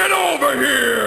Get over here!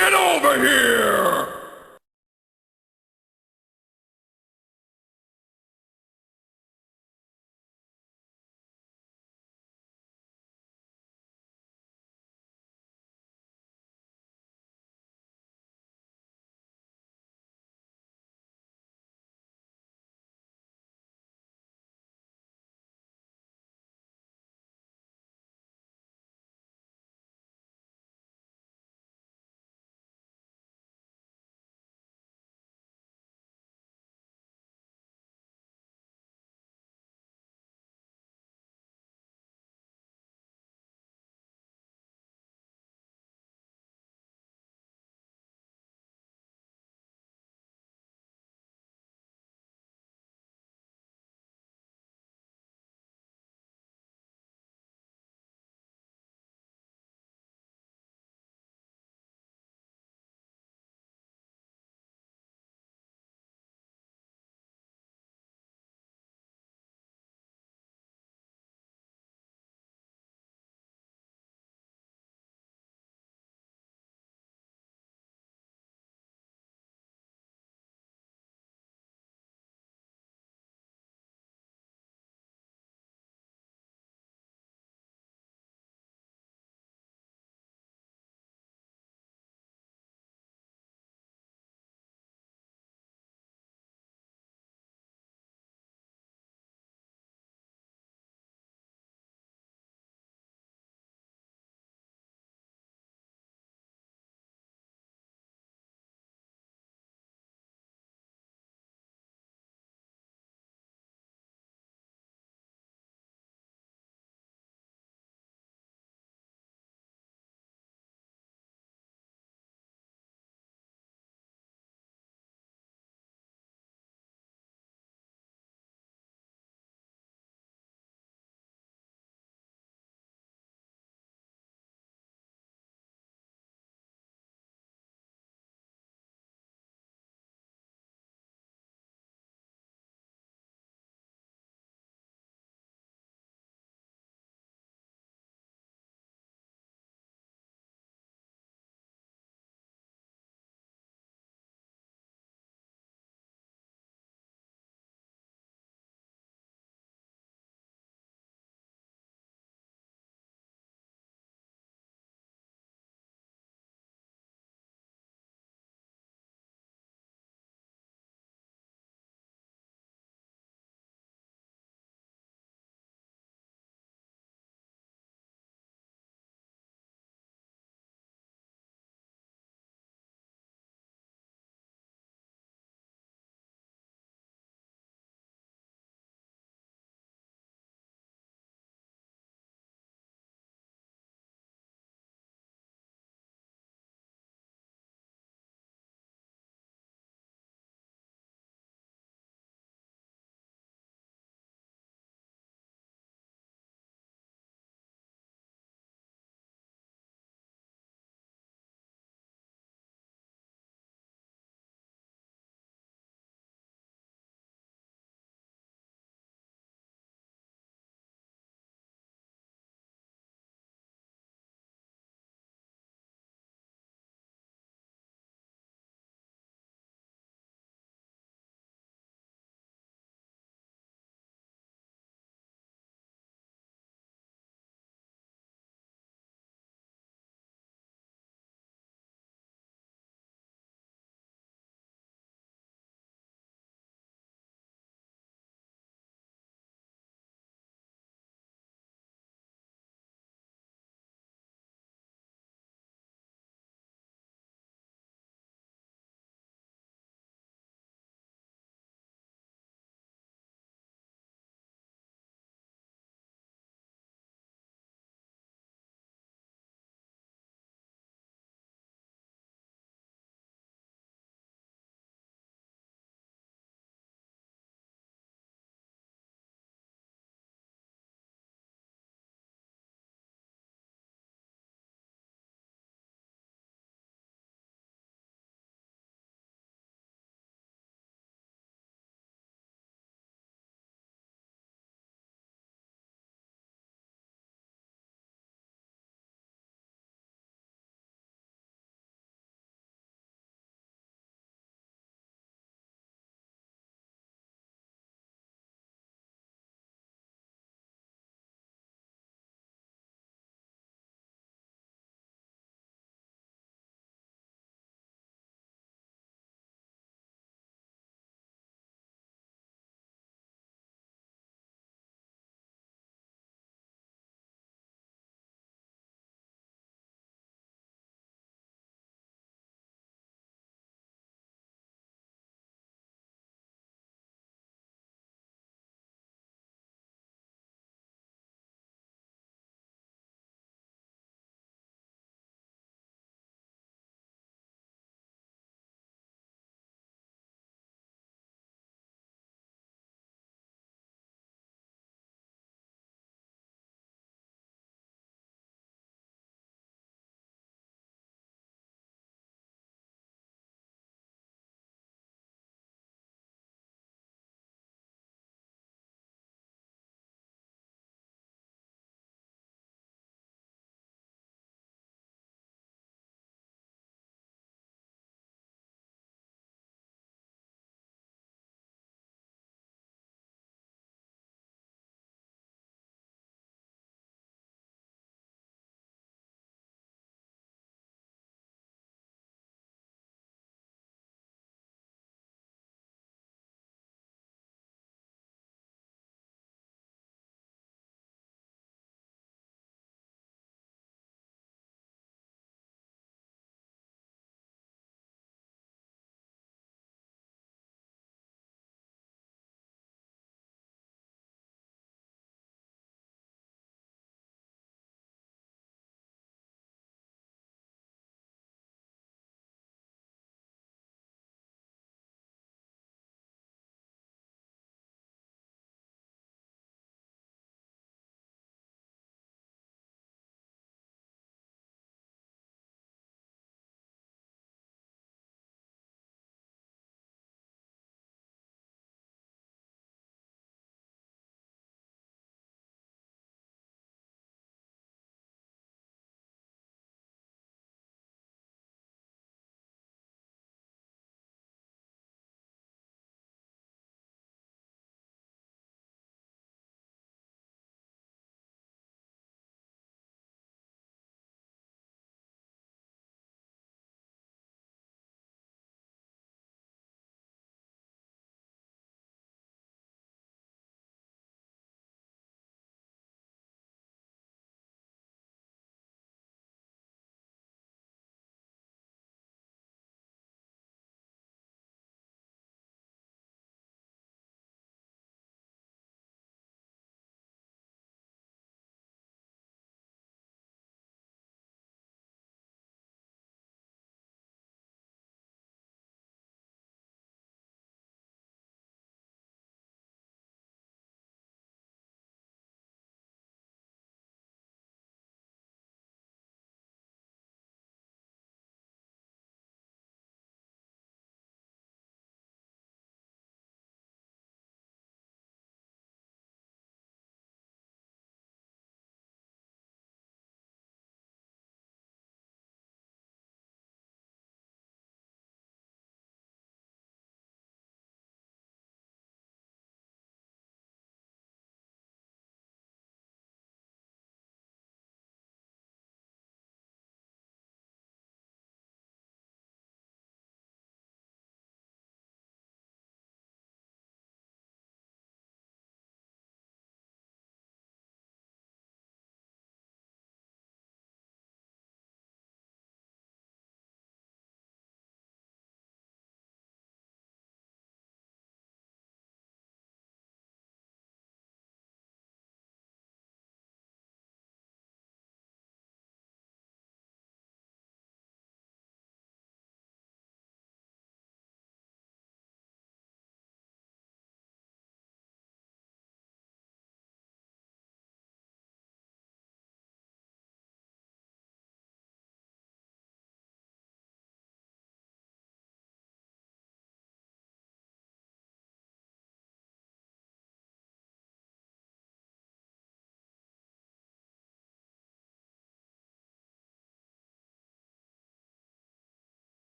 Get over here!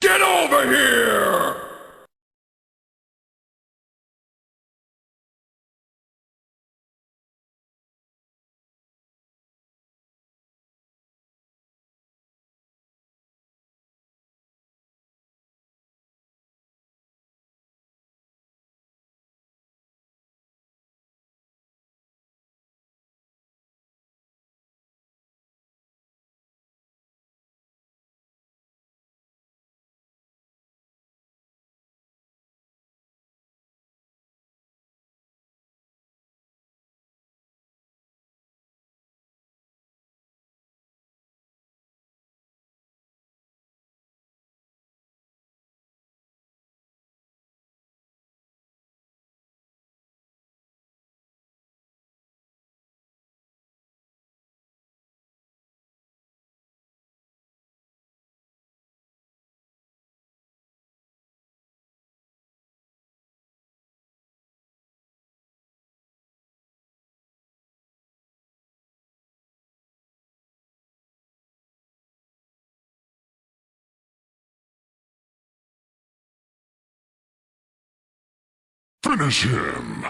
Get over here! Finish him!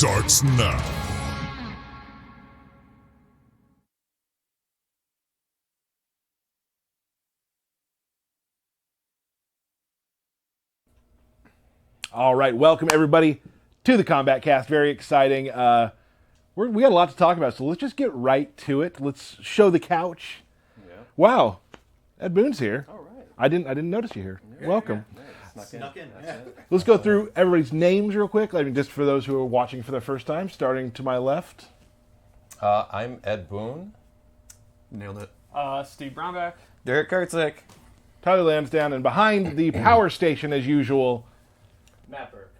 starts now. All right, welcome everybody to the Kombat Kast. Very exciting. We got a lot to talk about, so let's just get right to it. Let's show the couch. Yeah. Wow, Ed Boone's here. All right. I didn't notice you here. Yeah, welcome. Yeah. Snuck in. Yeah. Let's go through everybody's names real quick. I mean, just for those who are watching for the first time, starting to my left. I'm Ed Boone. Nailed it. Steve Brownback. Derek Kurtzik. Tyler Lansdowne, and behind the power station, as usual, Matt Burke.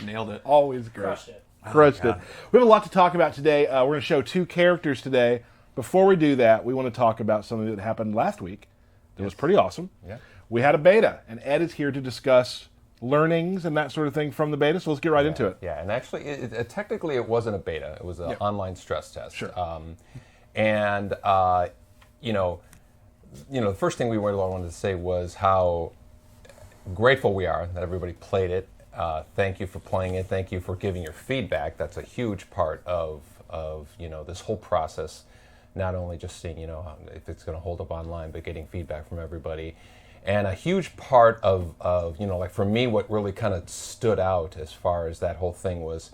Nailed it. always great. Crushed it. Crushed it. We have a lot to talk about today. We're going to show two characters today. Before we do that, we want to talk about something that happened last week that was pretty awesome. Yeah. We had a beta, and Ed is here to discuss learnings and that sort of thing from the beta, so let's get right into it. Yeah, and actually, technically it wasn't a beta. It was an online stress test. Sure. The first thing we wanted to say was how grateful we are that everybody played it. Thank you for playing it. Thank you for giving your feedback. That's a huge part of this whole process. Not only just seeing if it's going to hold up online, but getting feedback from everybody. And a huge part of like for me, what really kind of stood out as far as that whole thing was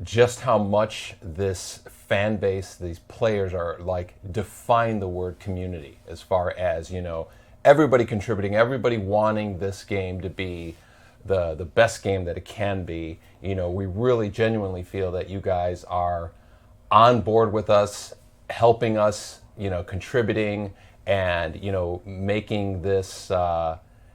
just how much this fan base, these players are like define the word community as far as, everybody contributing, everybody wanting this game to be the best game that it can be. We really genuinely feel that you guys are on board with us, helping us, contributing and, making this,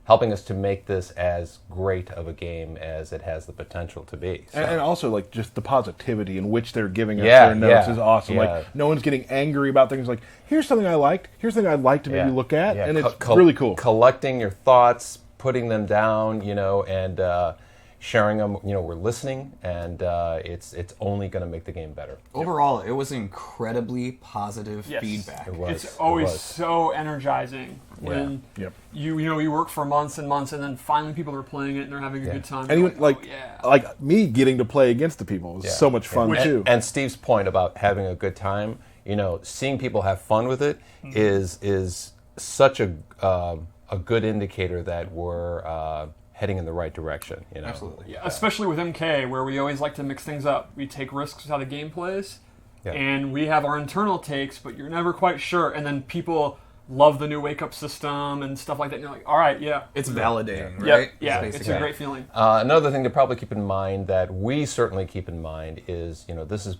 helping us to make this as great of a game as it has the potential to be. So. And also, like, just the positivity in which they're giving us their notes is awesome. Yeah. Like, no one's getting angry about things like, here's something I liked, here's something I'd like to maybe look at, and it's really cool. Collecting your thoughts, putting them down, and sharing them. We're listening, and it's only going to make the game better. Overall, it was incredibly positive feedback. It was. It's always so energizing when you work for months and months, and then finally people are playing it and they're having a good time. And even like me getting to play against the people was so much fun too. And Steve's point about having a good time, seeing people have fun with it is such a good indicator that we're heading in the right direction. Absolutely. Yeah, especially with MK, where we always like to mix things up. We take risks with how the game plays, and we have our internal takes, but you're never quite sure. And then people love the new wake-up system and stuff like that. And you're like, all right, It's validating, right? Yeah, it's a great feeling. Another thing to probably keep in mind that we certainly keep in mind is, this is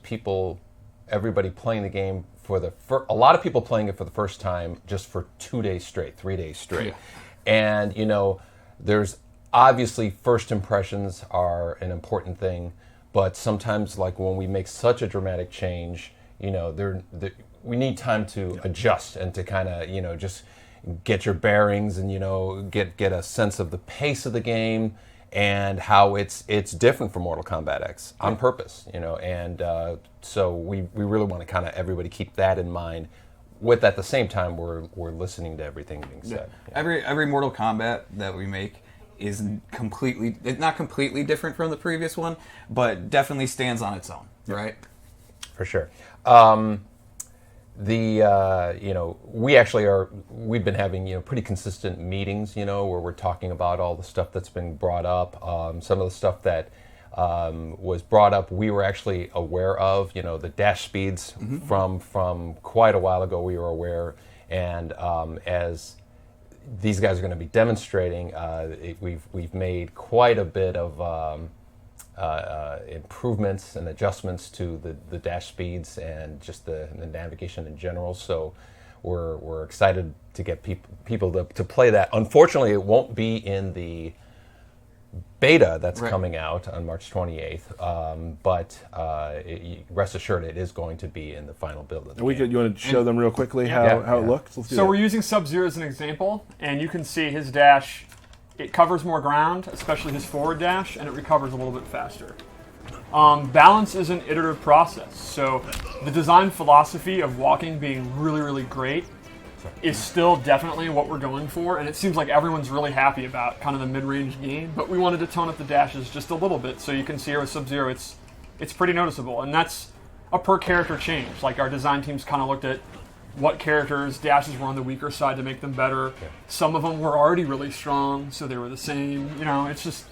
everybody playing the game a lot of people playing it for the first time just for 2 days straight, 3 days straight. And, there's obviously first impressions are an important thing, but sometimes like when we make such a dramatic change, we need time to adjust and to kind of, just get your bearings and, get a sense of the pace of the game and how it's different from Mortal Kombat X on purpose, and so we really want to kind of everybody keep that in mind. With at the same time, we're listening to everything being said. Every Mortal Kombat that we make is not completely different from the previous one, but definitely stands on its own, right? For sure. We've been having, pretty consistent meetings, where we're talking about all the stuff that's been brought up. Some of the stuff that was brought up, we were actually aware of, the dash speeds from quite a while ago, we were aware. And as these guys are going to be demonstrating, we've made quite a bit of improvements and adjustments to the dash speeds and just the navigation in general. So we're excited to get people to play that. Unfortunately, it won't be in the beta that's coming out on March 28th, but rest assured it is going to be in the final build of the game. You want to show them real quickly how it looks? Let's do So that. we're using Sub-Zero as an example, and you can see his dash, it covers more ground, especially his forward dash, and it recovers a little bit faster. Balance is an iterative process, so the design philosophy of walking being really, really great is still definitely what we're going for, and it seems like everyone's really happy about kind of the mid-range game, but we wanted to tone up the dashes just a little bit, so you can see here with Sub-Zero, it's pretty noticeable, and that's a per-character change. Like, our design teams kind of looked at what characters' dashes were on the weaker side to make them better. Yeah. Some of them were already really strong, so they were the same. You know, it's just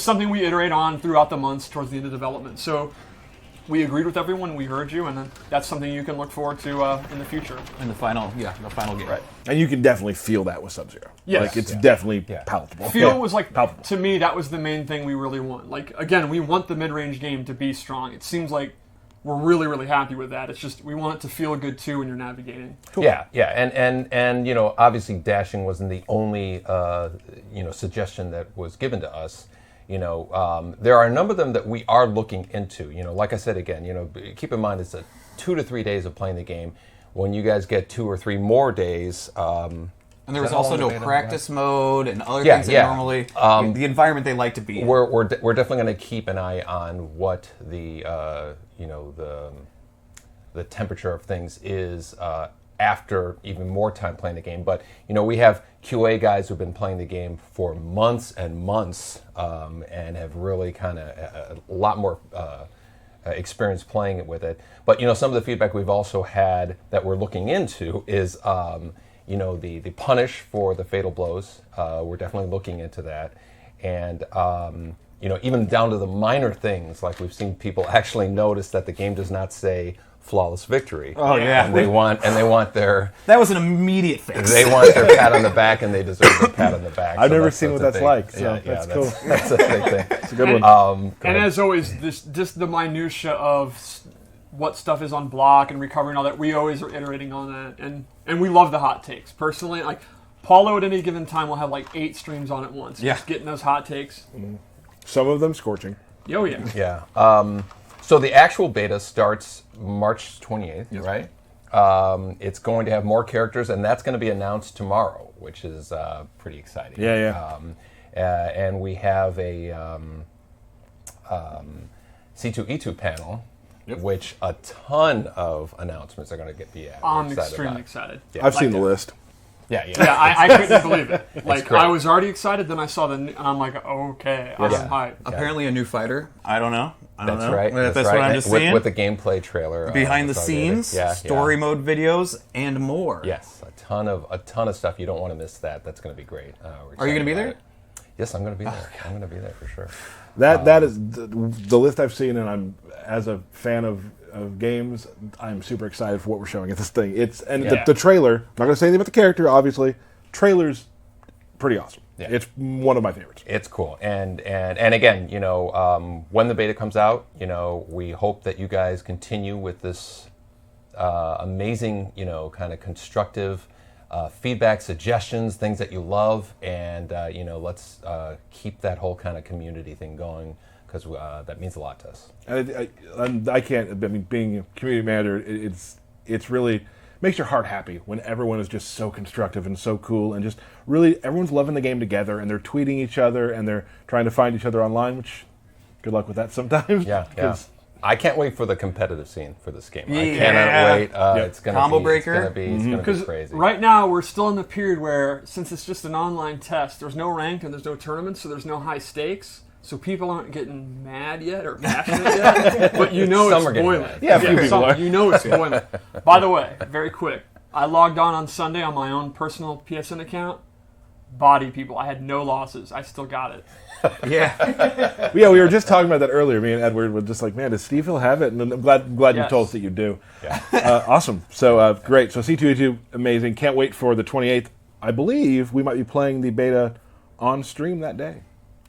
something we iterate on throughout the months towards the end of development. So we agreed with everyone, we heard you, and then that's something you can look forward to in the future. In the final game. Right. And you can definitely feel that with Sub-Zero. Yes. Like, it's definitely palpable. Feel was like, palpable. To me, that was the main thing we really want. Like, again, we want the mid-range game to be strong. It seems like we're really, really happy with that. It's just, we want it to feel good, too, when you're navigating. Cool. Yeah, and you know, obviously dashing wasn't the only, suggestion that was given to us. You know, there are a number of them that we are looking into. You know, like I said again, you know, keep in mind it's 2 to 3 days of playing the game. When you guys get 2 or 3 more days, and there was also no practice mode and other things that normally the environment they like to be in. We're definitely going to keep an eye on what the the temperature of things is after even more time playing the game. But you know, we have QA guys who've been playing the game for months and months and have really kind of a lot more experience playing it with it. But you know, some of the feedback we've also had that we're looking into is you know, the punish for the fatal blows. We're definitely looking into that, and you know, even down to the minor things, like we've seen people actually notice that the game does not say flawless victory. Oh yeah, and they want their. That was an immediate fix. They want their pat on the back, and they deserve their pat on the back. I've never seen what that's like. So that's cool. That's a big thing. It's a good one. And as always, just the minutia of what stuff is on block and recovery and all that, we always are iterating on that, and we love the hot takes. Personally, like Paulo at any given time will have like 8 streams on at once. Yeah, just getting those hot takes. Mm-hmm. Some of them scorching. Oh yeah. Yeah. So the actual beta starts March 28th, right? It's going to have more characters, and that's going to be announced tomorrow, which is pretty exciting. Yeah. And we have a C2E2 panel, which a ton of announcements are going to be added. I'm extremely excited. Yeah. I've seen the list. Yeah, I couldn't believe it. Like, I was already excited, then I saw and I'm like, okay, I'm hyped. Apparently a new fighter. I don't know. That's right. That's what I'm just seeing. With the gameplay trailer. Behind the scenes, story mode videos, and more. Yes, a ton of stuff. You don't want to miss that. That's going to be great. Are you going to be there? Yes, I'm going to be there. I'm going to be there for sure. That is the list I've seen, and I'm, as a fan of games, I'm super excited for what we're showing at this thing. The trailer, I'm not going to say anything about the character, obviously. Trailer's pretty awesome. Yeah. It's one of my favorites. It's cool. And again, you know, when the beta comes out, you know, we hope that you guys continue with this amazing, you know, kind of constructive feedback, suggestions, things that you love, and you know, let's keep that whole kind of community thing going, because that means a lot to us. I can't. I mean, being a community manager, it's really makes your heart happy when everyone is just so constructive and so cool, and just really everyone's loving the game together, and they're tweeting each other, and they're trying to find each other online. Which, good luck with that sometimes. Yeah. I can't wait for the competitive scene for this game. I cannot wait. It's going to be crazy. Right now, we're still in the period where, since it's just an online test, there's no ranked and there's no tournaments, so there's no high stakes. So people aren't getting mad yet or passionate yet, but you know it's boiling. Yeah, a few people are. You know it's boiling. By the way, very quick, I logged on Sunday on my own personal PSN account. Body people, I had no losses. I still got it. Yeah, we were just talking about that earlier. Me and Edward were just like, man, does Steve Hill have it? And I'm glad you told us that you do. Yeah. Awesome. So great. So C2E2, amazing. Can't wait for the 28th. I believe we might be playing the beta on stream that day.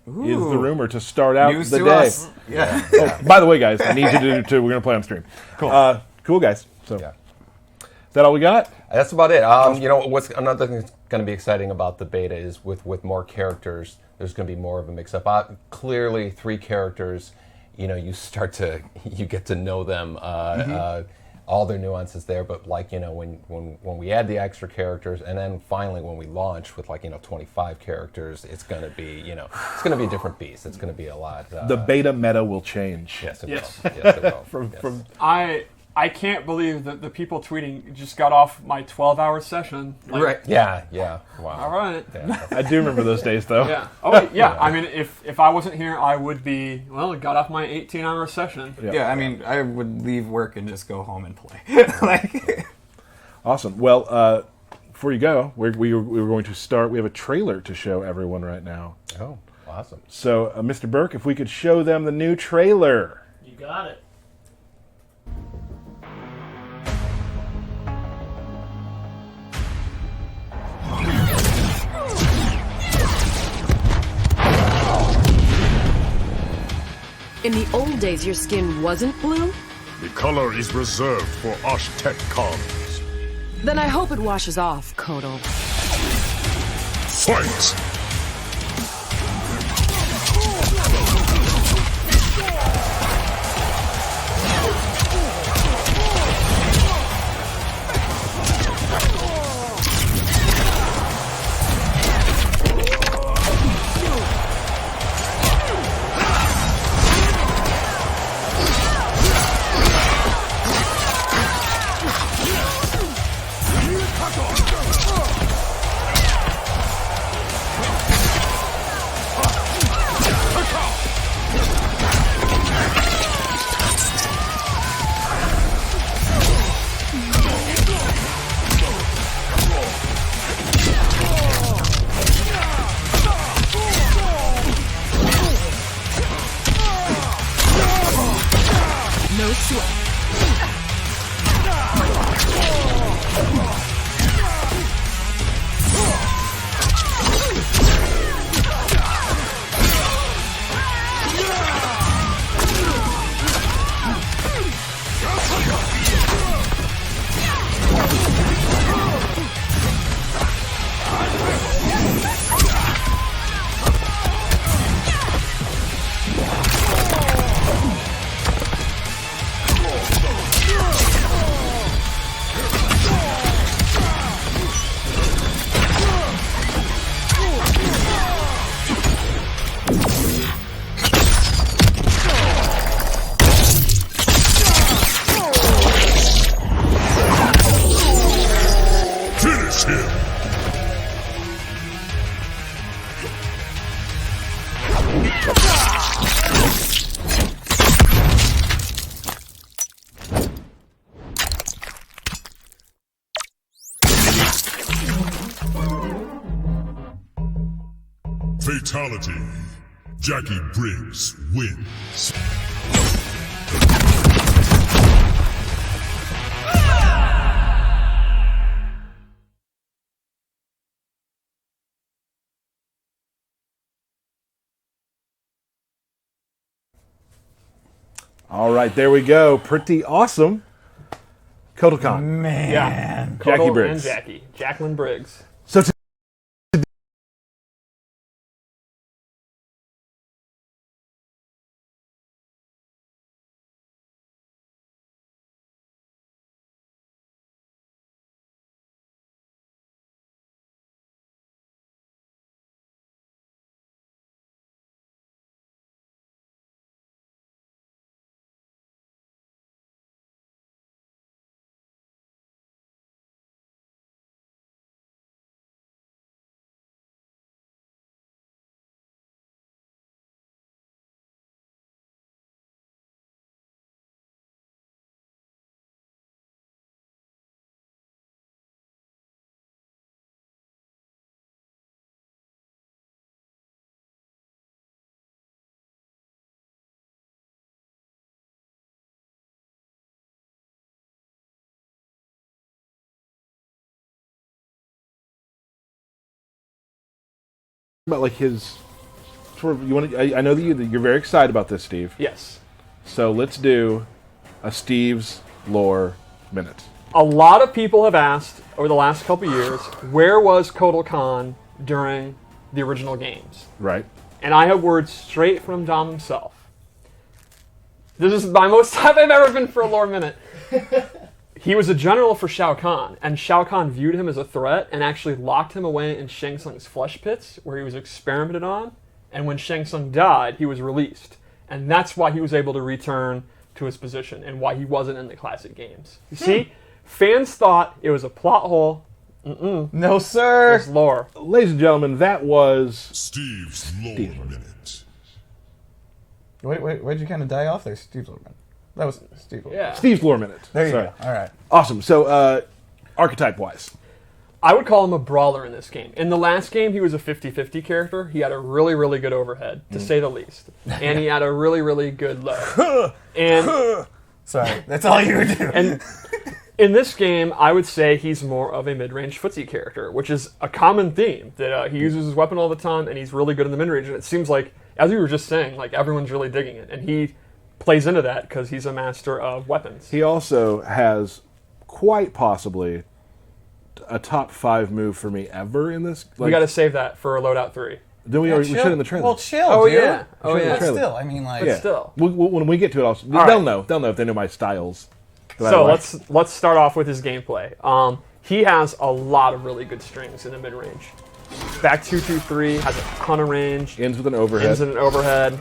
Ooh. Is the rumor to start out News the to day. Us. Yeah. Oh, by the way, guys, I need you to do. We're going to play on stream. Cool. Cool, guys. So, is that all we got? That's about it. You know, what's another thing that's going to be exciting about the beta is with more characters, there's going to be more of a mix-up. Clearly, 3 characters. You know, you get to know them. All their nuances there, but like, you know, when we add the extra characters, and then finally when we launch with, like, you know, 25 characters, it's going to be, you know, it's going to be a different beast. It's going to be a lot. The beta meta will change. Yes, it will. Yes, it will. I can't believe that the people tweeting just got off my 12-hour session. Like, Right. Yeah. Wow. All right. Yeah. I do remember those days, though. Yeah. Oh, yeah. I mean, if I wasn't here, I would be, well, got off my 18-hour session. Yeah, I mean, I would leave work and just go home and play. like, Awesome. Well, before you go, we're going to start. We have a trailer to show everyone right now. Oh, awesome. So, Mr. Burke, if we could show them the new trailer. You got it. In the old days, your skin wasn't blue? The color is reserved for Osh-Tech cons. Then I hope it washes off, Kotal. Fight! No sweat. Finish him! Fatality. Jacqui Briggs wins. All right, there we go. Pretty awesome. Kotal Kahn. Yeah. Jacqui Kotal Briggs. and Jackie. Jacqueline Briggs. So about like his sort of, you want to, I know that you're very excited about this, Steve. Yes. So let's do a Steve's lore minute. A lot of people have asked over the last couple years, where was Kotal Kahn during the original games? Right. And I have words straight from Dom himself. This is my most hype I've ever been for a lore minute. He was a general for Shao Kahn, and Shao Kahn viewed him as a threat and actually locked him away in Shang Tsung's flesh pits, where he was experimented on. And when Shang Tsung died, he was released. And that's why he was able to return to his position and why he wasn't in the classic games. You see, fans thought it was a plot hole. No, sir. It's lore. Ladies and gentlemen, that was Steve's Lore Minute. Wait, why'd you kind of die off there, Steve Lorman? That was Steve Lorman. Yeah. Steve's Lore Minute. There you Sorry. go. All right. Awesome. So, archetype-wise. I would call him a brawler in this game. In the last game, he was a 50-50 character. He had a really, really good overhead, to say the least. And he had a really, really good low. And Sorry, that's all you would do. And in this game, I would say he's more of a mid-range footsie character, which is a common theme, that he uses his weapon all the time, and he's really good in the mid-range. And it seems like, as we were just saying, like everyone's really digging it. And he plays into that because he's a master of weapons. He also has quite possibly a top 5 move for me ever in this. We got to save that for Loadout 3. Then we showed it in the trailer. Well, chill, Oh, dude. yeah. Oh, Sure, yeah. the trailer. Still, I mean, like... Yeah. Still. When we get to it, they'll right. know. They'll know if they know my styles. that I So like. let's start off with his gameplay. He has a lot of really good strings in the mid-range. Back 2-2-3 has a ton of range. Ends with an overhead. Ends in an overhead.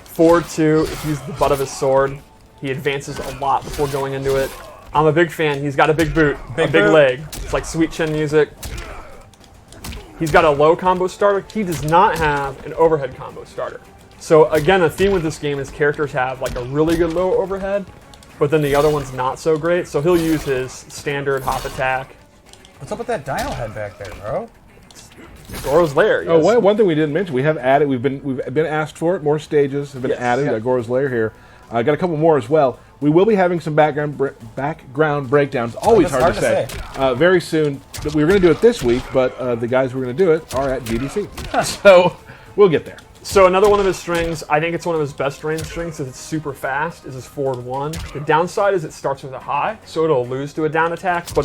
Forward 2, if he's the butt of his sword, he advances a lot before going into it. I'm a big fan. He's got a big boot, a big boot. leg. It's like sweet chin music. He's got a low combo starter. He does not have an overhead combo starter. So again, a theme with this game is characters have like a really good low overhead, but then the other one's not so great. So he'll use his standard hop attack. What's up with that dino head back there, bro? Goro's Lair. Oh, yes. one thing we didn't mention, we have added. We've been asked for it. More stages have been Yes. added. Yeah. Goro's Lair here. Got a couple more as well. We will be having some background breakdowns. Always that's hard to hard say. Very soon. We were going to do it this week, but the guys who are going to do it are at GDC. So we'll get there. So another one of his strings, I think it's one of his best range strings because it's super fast, is his forward 1. The downside is it starts with a high, so it'll lose to a down attack, but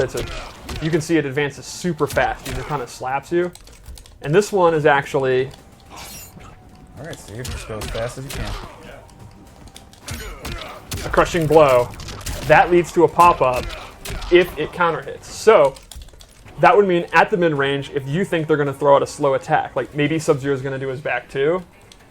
you can see it advances super fast. It just kind of slaps you. And this one is actually... All right, Steve, just go as fast as you can. a crushing blow. That leads to a pop-up if it counter hits. So that would mean at the mid-range, if you think they're going to throw out a slow attack, like maybe Sub-Zero is going to do his back 2,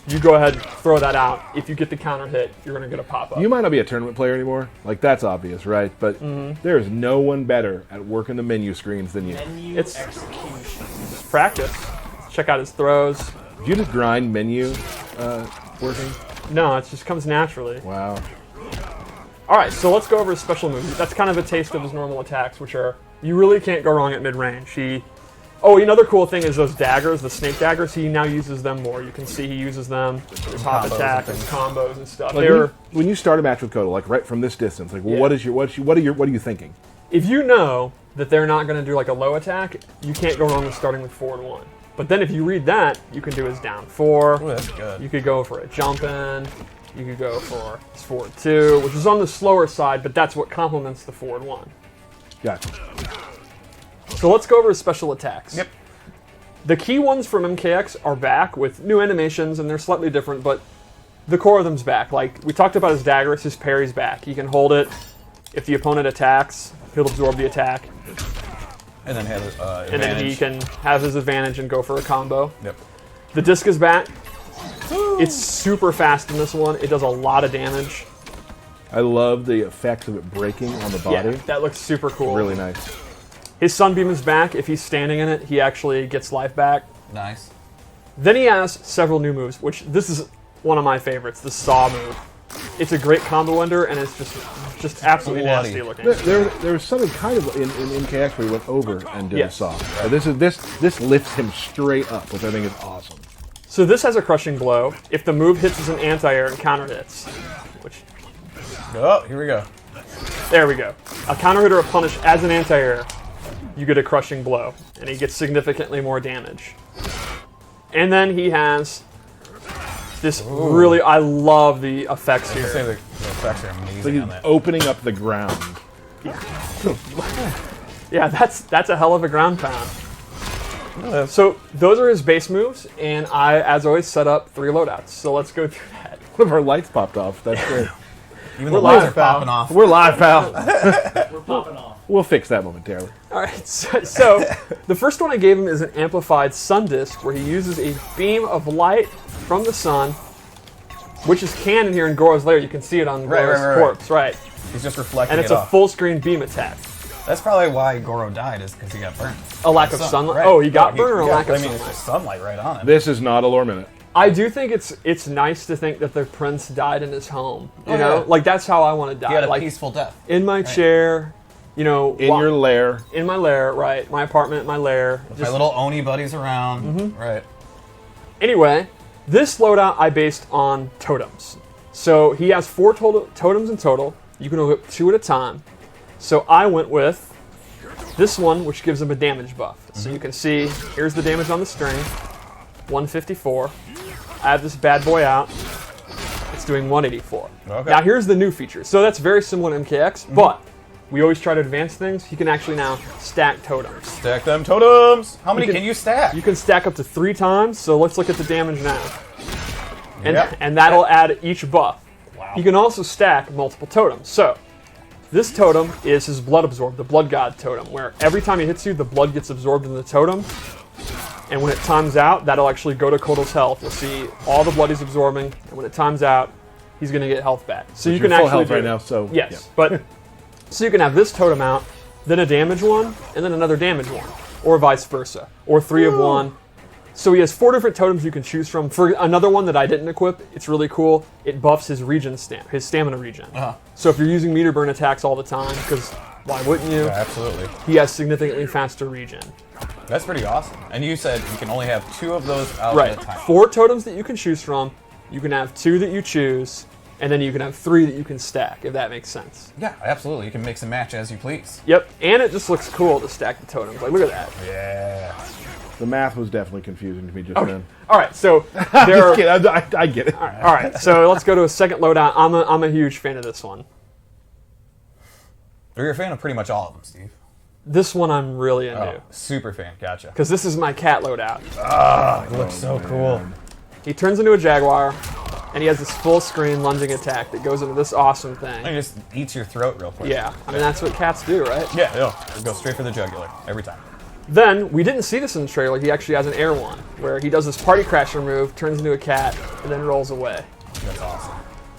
you go ahead and throw that out. If you get the counter hit, you're going to get a pop-up. You might not be a tournament player anymore. Like, that's obvious, right? But there is no one better at working the menu screens than you. It's practice. Check out his throws. Do you just grind menu working? No, it just comes naturally. Wow. All right, so let's go over his special moves. That's kind of a taste of his normal attacks, which are, you really can't go wrong at mid-range. Another cool thing is those daggers, the snake daggers, he now uses them more. You can see he uses them, his hop Combos attack, and his things. combos and stuff. Like when you start a match with Kotal, like right from this distance, like Yeah. what are you thinking? If you know that they're not going to do like a low attack, you can't go wrong with starting with forward 1. But then if you read that, you can do his down 4. Ooh, that's good. You could go for a jump in. You could go for his forward 2, which is on the slower side, but that's what complements the forward 1. Gotcha. So let's go over his special attacks. Yep. The key ones from MKX are back with new animations, and they're slightly different, but the core of them's back. Like, we talked about his daggers, his parry's back. He can hold it. If the opponent attacks, he'll absorb the attack. And then have And then he can have his advantage and go for a combo. Yep. The disc is back. It's super fast in this one. It does a lot of damage. I love the effects of it breaking on the body. Yeah, that looks super cool. Really nice. His Sunbeam is back. If he's standing in it, he actually gets life back. Nice. Then he has several new moves, which this is one of my favorites, the Saw move. It's a great combo ender, and it's just absolutely Bloody. nasty looking. There was something kind of in MKX where he went over and did a Yes. saw. This lifts him straight up, which I think is awesome. So this has a crushing blow. If the move hits as an anti-air and counter hits, which, Oh, here we go. there we go. A counter hit or a punish as an anti-air, you get a crushing blow, and he gets significantly more damage. And then he has this really, I love the effects I say here. the effects are amazing Like he's on that. opening up the ground. Yeah, that's a hell of a ground pound. So those are his base moves, and I, as always, set up 3 loadouts. So let's go through that. One of our lights popped off. That's great. Even the We're lights live, are pal. popping off. We're live, pal. We're popping off. We'll fix that momentarily. All right, so the first one I gave him is an amplified sun disk, where he uses a beam of light from the sun which is canon here in Goro's lair. You can see it on Goro's corpse, right? He's just reflecting And it's it a off. full screen beam attack. That's probably why Goro died, is because he got burned. A lack of sunlight. Oh, he got burned or a lack of I mean, sunlight? it's just sunlight right on him. This is not a lore minute. I do think it's nice to think that the prince died in his home. You know, yeah. like that's how I want to die. He had a like peaceful death. in my chair, you know, In your lair. in my lair, right? My apartment, my lair. My little Oni buddies around. Right. Anyway, this loadout I based on totems. So he has 4 totems in total. You can equip 2 at a time. So I went with this one, which gives him a damage buff. So you can see, here's the damage on the string, 154. I have this bad boy out. It's doing 184. Okay. Now here's the new feature. So that's very similar to MKX, but we always try to advance things. He can actually now stack totems. Stack them totems. How many can- can you stack? You can stack up to 3 times, so let's look at the damage now. And, Yep. and that'll add each buff. Wow. You can also stack multiple totems. So, this totem is his Blood Absorb, the Blood God totem, where every time he hits you, the blood gets absorbed in the totem. And when it times out, that'll actually go to Kotal's health. You'll see all the blood he's absorbing, and when it times out, he's going to get health back. So you You're can full actually health do right it. now, so Yes, yeah. but so you can have this totem out, then a damage one, and then another damage one, or vice versa, or 3 of one. So he has 4 different totems you can choose from. For another one that I didn't equip, it's really cool. It buffs his his stamina regen. So if you're using meter burn attacks all the time, because why wouldn't you? Yeah, absolutely. He has significantly faster regen. That's pretty awesome. And you said you can only have 2 of those out Right, at a time. 4 totems that you can choose from. You can have 2 that you choose, and then you can have 3 that you can stack, if that makes sense. Yeah, absolutely. You can mix and match as you please. Yep, and it just looks cool to stack the totems. Like, look at that. Yeah. The math was definitely confusing to me just then. All right, so there are. Just kidding. I get it. All right, so let's go to a second loadout. I'm a huge fan of this one. You're a fan of pretty much all of them, Steve. This one I'm really into. Oh, super fan. Gotcha. Because this is my cat loadout. It looks so cool. He turns into a jaguar, and he has this full screen lunging attack that goes into this awesome And thing. it just eats your throat real quick. Yeah, I mean, that's what cats do, right? Yeah, it'll go straight for the jugular every time. Then, we didn't see this in the trailer, he actually has an air one, where he does this party crasher move, turns into a cat, and then rolls away. That's awesome.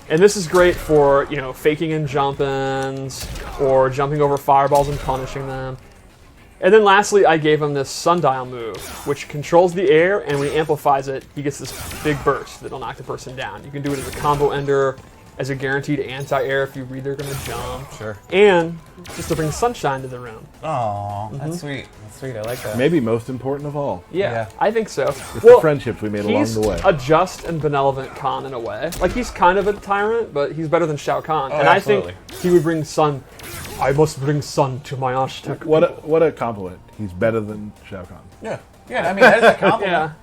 And this is great for, you know, faking in jump-ins, or jumping over fireballs and punishing them. And then lastly, I gave him this sundial move, which controls the air, and when he amplifies it, he gets this big burst that'll knock the person down. You can do it as a combo ender, as a guaranteed anti-air if you read they're going to jump. Sure. And just to bring sunshine to the room. Oh, that's sweet. That's sweet. I like that. Maybe most important of all. Yeah, I think so. It's the friendships we made along He's the way. a just and benevolent Kahn in a way. Like, he's kind of a tyrant, but he's better than Shao Kahn. And absolutely. I think he would bring sun. I must bring sun to my Aztec. What a compliment. He's better than Shao Kahn. Yeah. Yeah, I mean, that is a compliment. Yeah.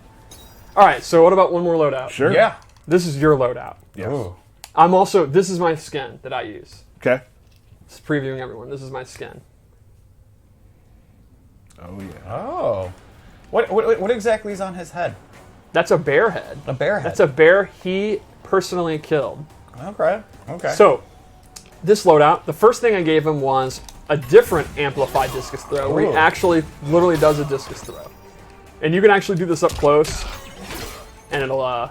All right, so what about one more loadout? Sure. Yeah. This is your loadout. Yes. Ooh. This is my skin that I use. Okay. Just previewing everyone. This is my skin. Oh yeah. Oh. What exactly is on his head? That's a bear head. A bear head. That's a bear he personally killed. Okay. Okay. So, this loadout, the first thing I gave him was a different amplified discus throw, where he Ooh. actually literally does a discus throw. And you can actually do this up close, and it'll,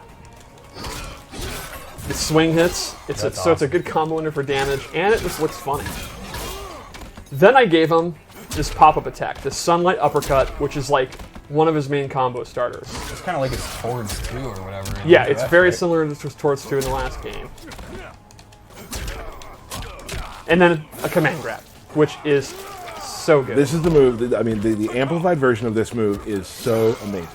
the swing hits. So it's a good combo ender for damage, and it just looks funny. Then I gave him this pop-up attack, this sunlight uppercut, which is like one of his main combo starters. it's kind of like it's towards 2 or whatever. Yeah, it's very right? similar to towards 2 in the last game. And then a command grab, which is so good. This is the move. The amplified version of this move is so amazing.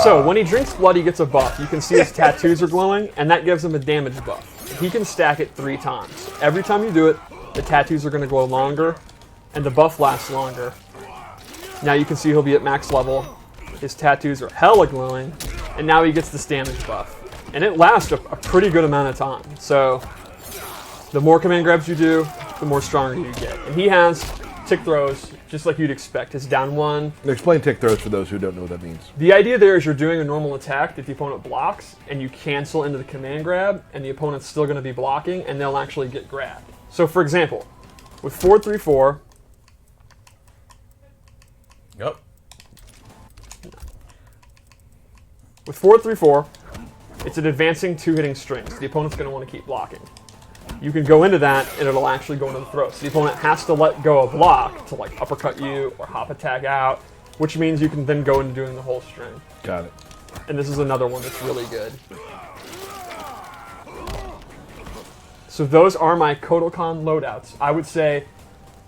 So when he drinks blood, he gets a buff. You can see his tattoos are glowing, and that gives him a damage buff. He can stack it 3 times. Every time you do it, the tattoos are going to glow longer, and the buff lasts longer. Now you can see he'll be at max level. His tattoos are hella glowing, and now he gets this damage buff. And it lasts a pretty good amount of time. So the more command grabs you do, the more stronger you get. And he has tick throws, just like you'd expect. His down 1. Explain tick throws for those who don't know what that means. The idea there is you're doing a normal attack that the opponent blocks, and you cancel into the command grab, and the opponent's still going to be blocking, and they'll actually get grabbed. So for example, with 4-3-4, Yep. with 4-3-4, It's an advancing 2-hitting string, so the opponent's going to want to keep blocking. You can go into that, and it'll actually go into the throat. So the opponent has to let go of block to like uppercut you or hop attack out, which means you can then go into doing the whole string. Got it. And this is another one that's really good. So those are my Kotal Kahn loadouts. I would say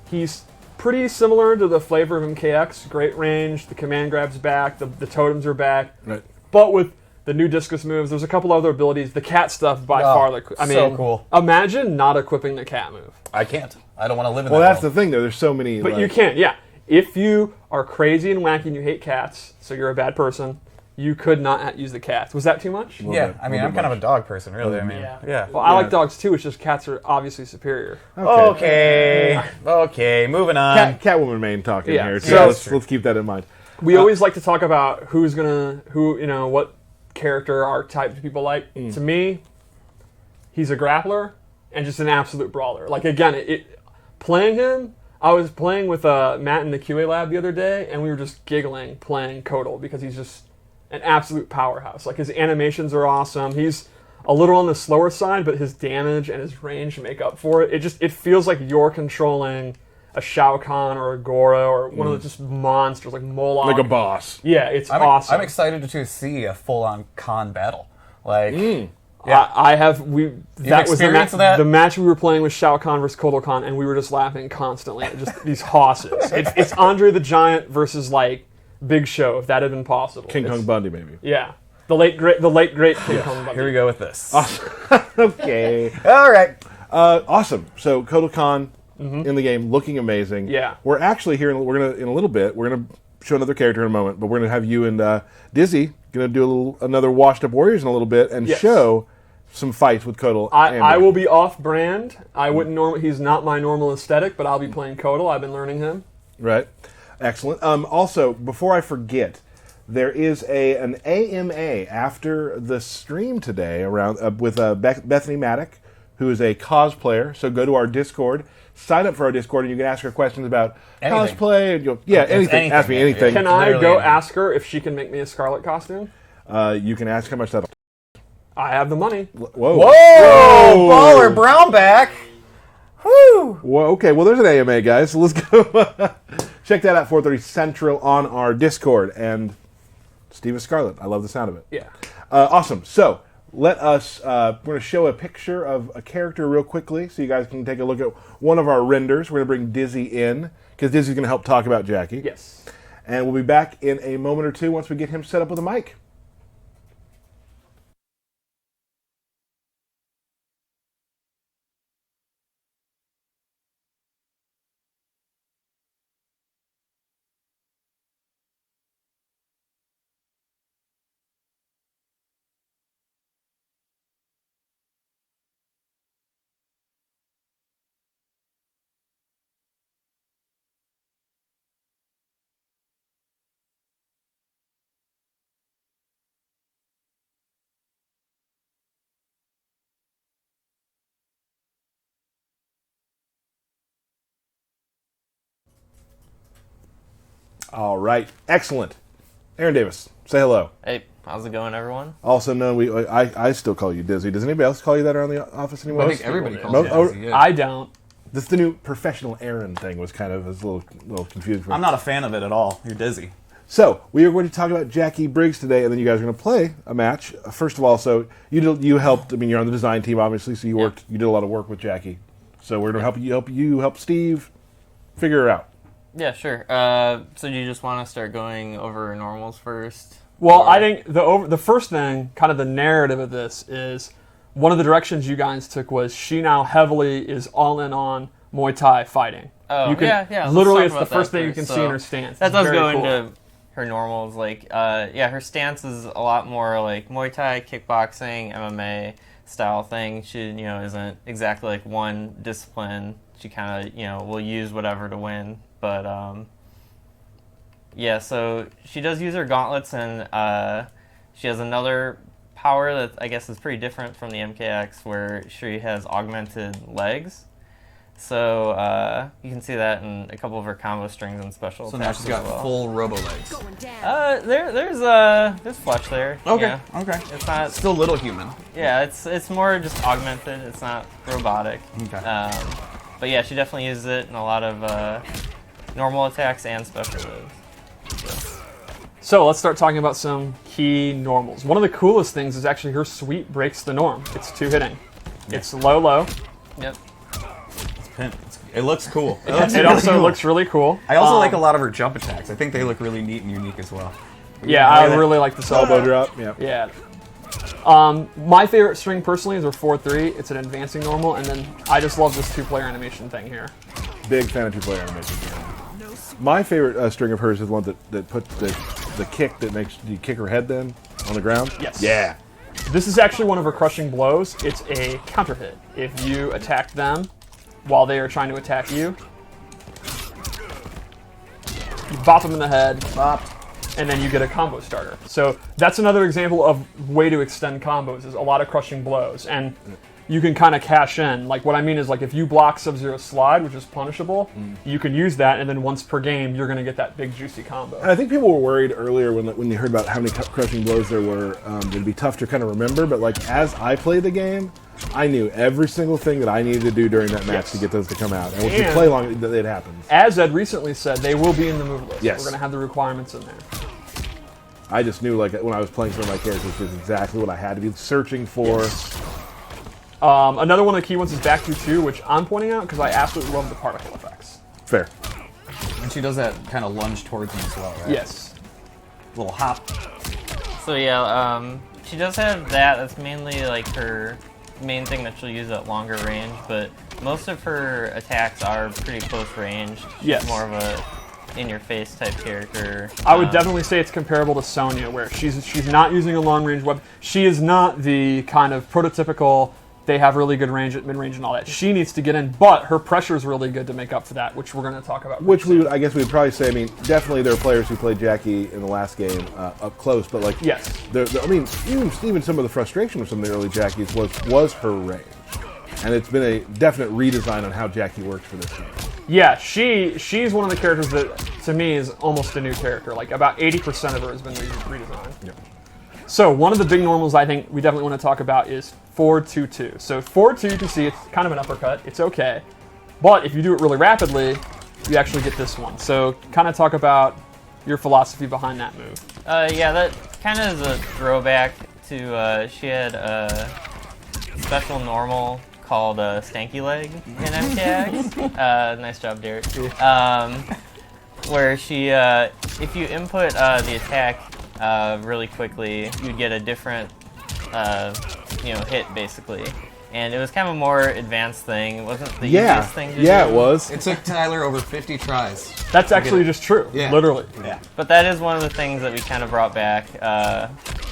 he's pretty similar to the flavor of MKX. Great range, the command grab's back, the totems are back. Right. But with the new discus moves, there's a couple other abilities. The cat stuff by far. I mean, so cool. Imagine not equipping the cat move. I can't. I don't want to live in Well, that that's world. the thing, though. There's so many. But you can, yeah. If you are crazy and wacky and you hate cats, so you're a bad person, you could not use the cats. Was that too much? Yeah, I mean, I'm kind of a dog person, really. I mean, yeah. Well, I like dogs too. It's just cats are obviously superior. Okay, moving on. Catwoman main talking Yeah, here. so- Let's keep that in mind. We always like to talk about what character archetype do people like. To me, he's a grappler and just an absolute brawler. Like again, playing him. I was playing with Matt in the QA lab the other day, and we were just giggling playing Kotal because he's just an absolute powerhouse. Like his animations are awesome. He's a little on the slower side, but his damage and his range make up for it. It feels like you're controlling a Shao Kahn or a Goro or one of the just monsters like Moloch. Like a boss. Yeah, it's awesome. I'm excited to see a full-on Kahn battle. Like, I have that was experienced that? the match we were playing with Shao Kahn versus Kotal Kahn, and we were just laughing constantly at just these hosses. It's Andre the Giant versus like Big Show, if that had been possible. King Kong Bundy, maybe. Yeah, the late great King Kong Bundy. here we go with this. Okay. All right. Awesome. So Kotal Kahn in the game, looking amazing. Yeah. We're actually here. We're gonna in a little bit. We're gonna show another character in a moment, but we're gonna have you and Dizzy gonna do another washed up warriors in a little bit and Yes. show some fights with Kotal. I will be off brand. I wouldn't he's not my normal aesthetic, but I'll be playing Kotal. I've been learning him. Right. Excellent. Also, before I forget, there is an AMA after the stream today around with Bethany Maddock, who is a cosplayer. So go to our Discord, sign up for our Discord, and you can ask her questions about Anything. cosplay. And anything. Ask me anything. Can I Literally go anything. ask her if she can make me a Scarlet costume? You can ask how much that. I have the money. Whoa. Whoa! Baller Brownback. Woo! Well, okay, well, there's an AMA, guys. So let's go check that out, 4:30 Central on our Discord. And Steve is Scarlet. I love the sound of it. Yeah. Awesome. So let us, we're going to show a picture of a character real quickly so you guys can take a look at one of our renders. We're going to bring Dizzy in because Dizzy's going to help talk about Jackie. Yes. And we'll be back in a moment or two once we get him set up with a mic. All right. Excellent. Aaron Davis, say hello. Hey, how's it going, everyone? Also known, I still call you Dizzy. Does anybody else call you that around the office anymore? I think everybody calls Mo- it oh, Dizzy, yeah. I don't. This the new professional Aaron thing was kind of a little confusing for me. I'm not a fan of it at all. You're dizzy. So we are going to talk about Jacquelie Briggs today, and then you guys are going to play a match. First of all, so you helped. I mean, you're on the design team, obviously, so you did a lot of work with Jackie. So we're going to help Steve figure her out. Yeah, sure. So do you just want to start going over normals first? Well, Or- I think the first thing, kind of the narrative of this is one of the directions you guys took was she now heavily is all in on Muay Thai fighting. Oh, You can, yeah. let's Literally, talk it's the about that first thing you first. can see in her stance. That It's does very go cool. into her normals. Like, her stance is a lot more like Muay Thai, kickboxing, MMA style thing. She, isn't exactly like one discipline. She kind of, will use whatever to win. But, yeah, so she does use her gauntlets, and she has another power that I guess is pretty different from the MKX, where she has augmented legs. So you can see that in a couple of her combo strings and special So now attacks she's got as well. full robo legs. There's flesh there. Okay, Yeah. okay. It's not. Still little human. Yeah, it's more just augmented. It's not robotic. Okay. But yeah, she definitely uses it in a lot of normal attacks and special moves. So let's start talking about some key normals. One of the coolest things is actually her sweep breaks the norm. It's 2-hitting. It's low. Yep. It looks cool. It also looks really cool. I also like a lot of her jump attacks. I think they look really neat and unique as well. Yeah, I really like the Elbow drop. Yeah. Yeah. My favorite string personally is her 4-3. It's an advancing normal, and then I just love this 2-player animation thing here. Big fan of 2-player animation. My favorite string of hers is the one that puts the kick that makes you kick her head then on the ground. Yes. Yeah. This is actually one of her crushing blows. It's a counter hit. If you attack them while they are trying to attack you, you bop them in the head, and then you get a combo starter. So that's another example of way to extend combos, is a lot of crushing blows. And you can kind of cash in. Like, what I mean is, like, if you block Sub-Zero slide, which is punishable, you can use that, and then once per game, you're going to get that big, juicy combo. And I think people were worried earlier when you heard about how many crushing blows there were. It'd be tough to kind of remember, but like as I played the game, I knew every single thing that I needed to do during that match to get those to come out. And when you play long, it happens. As Ed recently said, they will be in the move list. Yes. We're going to have the requirements in there. I just knew, like, when I was playing some of my characters, this is exactly what I had to be searching for. Another one of the key ones is back to 2, which I'm pointing out because I absolutely love the particle effects. Fair. And she does that kind of lunge towards him as well, right? Yes. Little hop. So yeah, she does have that. That's mainly like her main thing that she'll use at longer range, but most of her attacks are pretty close range. She's Yes. more of a in-your-face type character. I would definitely say it's comparable to Sonya, where she's not using a long-range weapon. She is not the kind of prototypical, they have really good range at mid-range and all that. She needs to get in, but her pressure is really good to make up for that, which we're going to talk about. Which I guess we would probably say, I mean, definitely there are players who played Jacqui in the last game up close, but like, yes, I mean, even some of the frustration with some of the early Jacquies was her range, and it's been a definite redesign on how Jacqui works for this game. Yeah, she's one of the characters that to me is almost a new character. Like about 80% of her has been redesigned. Yep. So one of the big normals I think we definitely want to talk about is 4-2-2. So 4-2, you can see it's kind of an uppercut. It's okay. But if you do it really rapidly, you actually get this one. So kind of talk about your philosophy behind that move. Yeah, that kind of is a throwback to, she had a special normal called Stanky Leg in MKX. Nice job, Derek. Where she, if you input the attack really quickly, you'd get a different, hit basically. And it was kind of a more advanced thing. It wasn't the easiest thing to do. Yeah, it was. It took Tyler over 50 tries. That's actually just true. Yeah. Literally. Yeah. But that is one of the things that we kind of brought back.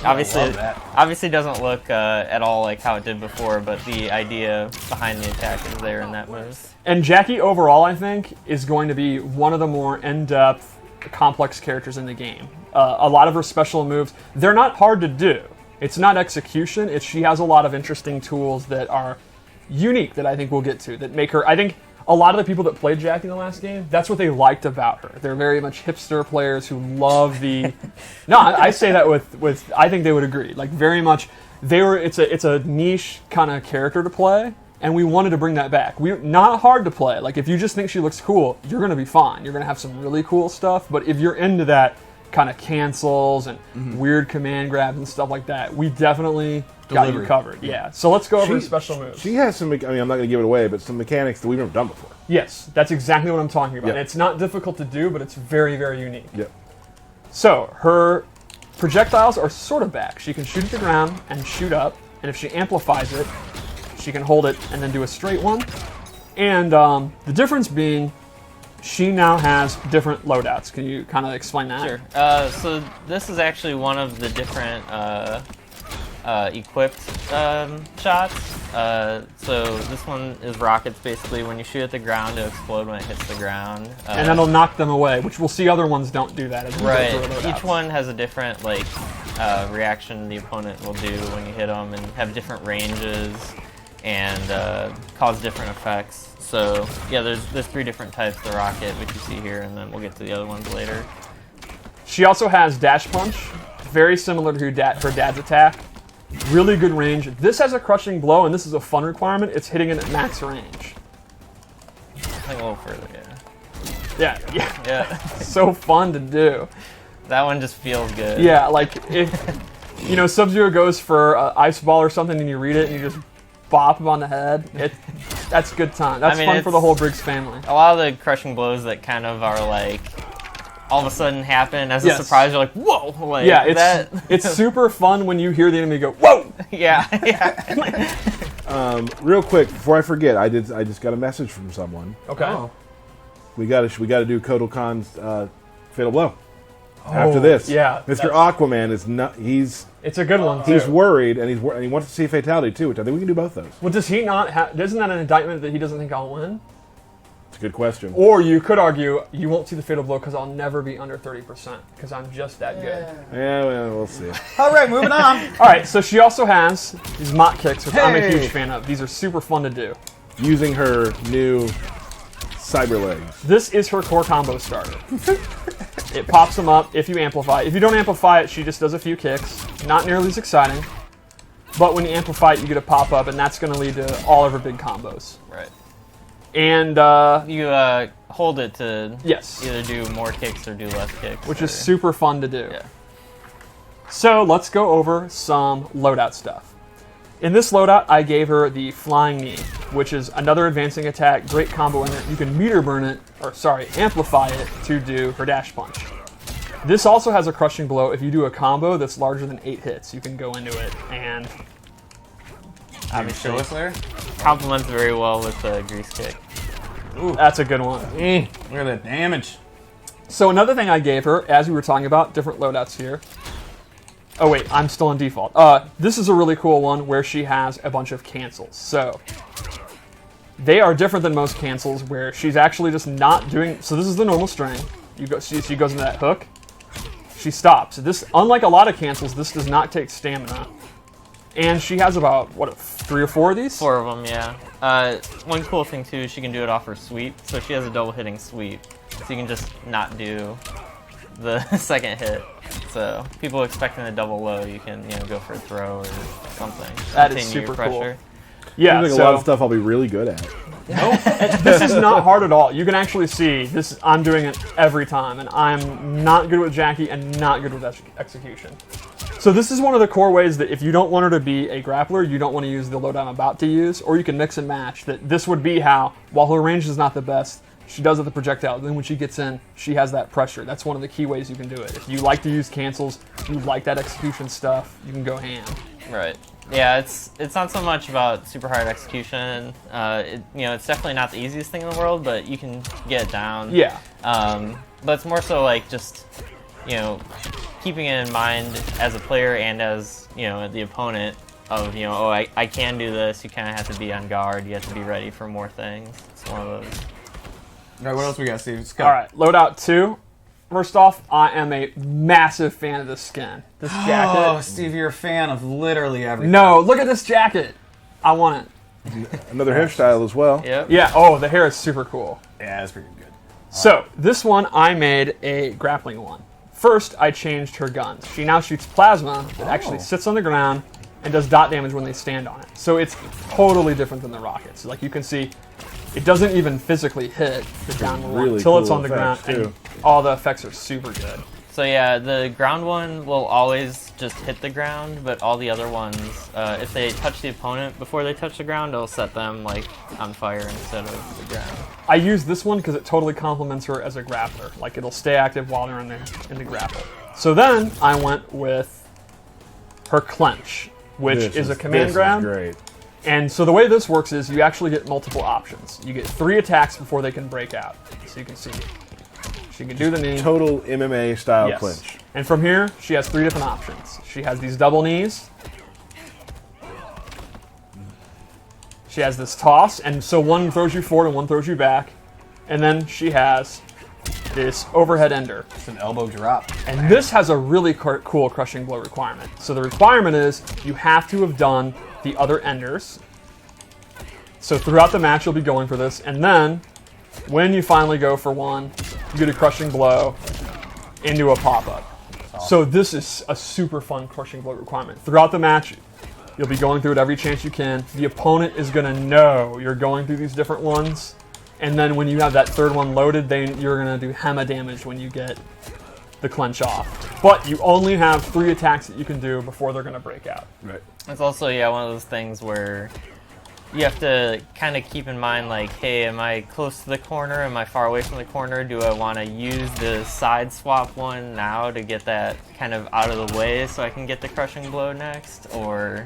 Obviously doesn't look at all like how it did before, but the idea behind the attack is there in that move. And Jacqui overall, I think, is going to be one of the more in-depth, complex characters in the game. A lot of her special moves, they're not hard to do. It's not execution. She has a lot of interesting tools that are unique that I think we'll get to, that make her, I think a lot of the people that played Jacqui in the last game, that's what they liked about her. They're very much hipster players who love the, no, I say that with I think they would agree. Like very much, it's a niche kind of character to play, and we wanted to bring that back. We're not hard to play. Like if you just think she looks cool, you're going to be fine. You're going to have some really cool stuff, but if you're into that kind of cancels and weird command grabs and stuff like that, we definitely got you covered. Yeah. So let's go over the special moves. She has some, I mean, I'm not going to give it away, but some mechanics that we've never done before. Yes, that's exactly what I'm talking about. Yep. And it's not difficult to do, but it's very, very unique. Yep. So her projectiles are sort of back. She can shoot at the ground and shoot up, and if she amplifies it, she can hold it and then do a straight one. And the difference being, she now has different loadouts. Can you kind of explain that? Sure. So this is actually one of the different equipped shots. So this one is rockets, basically. When you shoot at the ground, it'll explode when it hits the ground. And that'll knock them away, which we'll see other ones don't do that. As we go Right. through our loadouts. Each one has a different reaction the opponent will do when you hit them, and have different ranges. and cause different effects. So yeah, there's 3 different types of the rocket, which you see here, and then we'll get to the other ones later. She also has Dash Punch, very similar to her dad's attack. Really good range. This has a crushing blow, and this is a fun requirement. It's hitting it at max range. I think a little further, yeah. Yeah. So fun to do. That one just feels good. Yeah, like if Sub-Zero goes for Ice Ball or something, and you read it and you just bop him on the head. That's good time. That's fun for the whole Briggs family. A lot of the crushing blows that kind of are like all of a sudden happen as a surprise. You're like, whoa! Like, yeah, it's super fun when you hear the enemy go, whoa! Yeah. Real quick before I forget, I just got a message from someone. Okay. Oh. We got to do Kotal Kahn's Fatal Blow. After this, yeah, Mr. Aquaman is not. It's a good one too. He's worried, and he wants to see Fatality too, which I think we can do both those. Well, does he not have? Isn't that an indictment that he doesn't think I'll win? It's a good question. Or you could argue you won't see the Fatal Blow because I'll never be under 30% because I'm just that good. Yeah, well, we'll see. All right, moving on. All right, so she also has these Mach Kicks, which I'm a huge fan of. These are super fun to do. Using her new Cyber Legs. This is her core combo starter. It pops them up if you amplify. If you don't amplify it, she just does a few kicks. Not nearly as exciting. But when you amplify it, you get a pop-up, and that's going to lead to all of her big combos. Right. And you hold it to yes, either do more kicks or do less kicks. which is super fun to do. Yeah. So let's go over some loadout stuff. In this loadout, I gave her the Flying Knee, which is another advancing attack, great combo in it. You can meter burn it, amplify it to do her dash punch. This also has a crushing blow. If you do a combo that's larger than 8 hits, you can go into it and Obviously, there. complements very well with the grease kick. Ooh, that's a good one. Look at that damage. So another thing I gave her, as we were talking about, different loadouts here. Oh wait, I'm still on default. This is a really cool one where she has a bunch of cancels. So they are different than most cancels where she's actually just not doing. So this is the normal string. She goes into that hook. She stops. This, unlike a lot of cancels, this does not take stamina. And she has about 3 or 4 of these. 4 of them, yeah. One cool thing too, she can do it off her sweep. So she has a double hitting sweep, so you can just not do the second hit. So people expecting a double low, you can go for a throw or something. That is Continue super pressure. cool. Yeah, Seems like a lot of stuff I'll be really good at. This is not hard at all. You can actually see this. I'm doing it every time, and I'm not good with Jacqui and not good with execution. So this is one of the core ways that if you don't want her to be a grappler, you don't want to use the loadout I'm about to use, or you can mix and match. That this would be how, while her range is not the best, she does it the projectile. Then when she gets in, she has that pressure. That's one of the key ways you can do it. If you like to use cancels, you like that execution stuff, you can go ham. Right. Yeah, it's not so much about super hard execution. It's definitely not the easiest thing in the world, but you can get it down. Yeah. But it's more so like just, keeping it in mind as a player and as, the opponent of, I can do this. You kind of have to be on guard. You have to be ready for more things. It's one of those. All right, what else we got, Steve? Let's go. All right, loadout 2. First off, I am a massive fan of this skin. This jacket. Oh, Steve, you're a fan of literally everything. No, look at this jacket. I want it. Another hairstyle as well. Yep. Yeah, oh, the hair is super cool. Yeah, that's pretty good. So, this one, I made a grappling one. First, I changed her guns. She now shoots plasma that actually sits on the ground and does dot damage when they stand on it. So it's totally different than the rockets. Like you can see, it doesn't even physically hit the downward one until it's on the ground. And all the effects are super good. So yeah, the ground one will always just hit the ground, but all the other ones, if they touch the opponent before they touch the ground, it'll set them like on fire instead of the ground. I use this one because it totally complements her as a grappler. Like it'll stay active while they're in the grapple. So then I went with her clench, which is a command grab. Great. And so the way this works is you actually get multiple options. You get 3 attacks before they can break out. So you can see she can do the knee. Total MMA style clinch. And from here, she has 3 different options. She has these double knees. She has this toss, and so one throws you forward and one throws you back. And then she has this overhead ender. It's an elbow drop. And this has a really cool crushing blow requirement. So the requirement is you have to have done the other enders So throughout the match, you'll be going for this, and then when you finally go for one, you get a crushing blow into a pop-up. So this is a super fun crushing blow requirement. Throughout the match, you'll be going through it every chance you can. The opponent is going to know you're going through these different ones, and then when you have that third one loaded, then you're going to do hella damage when you get the clench off. But you only have 3 attacks that you can do before they're going to break out. Right. It's also, one of those things where you have to kind of keep in mind, like, hey, am I close to the corner? Am I far away from the corner? Do I want to use the side swap one now to get that kind of out of the way so I can get the crushing blow next? Or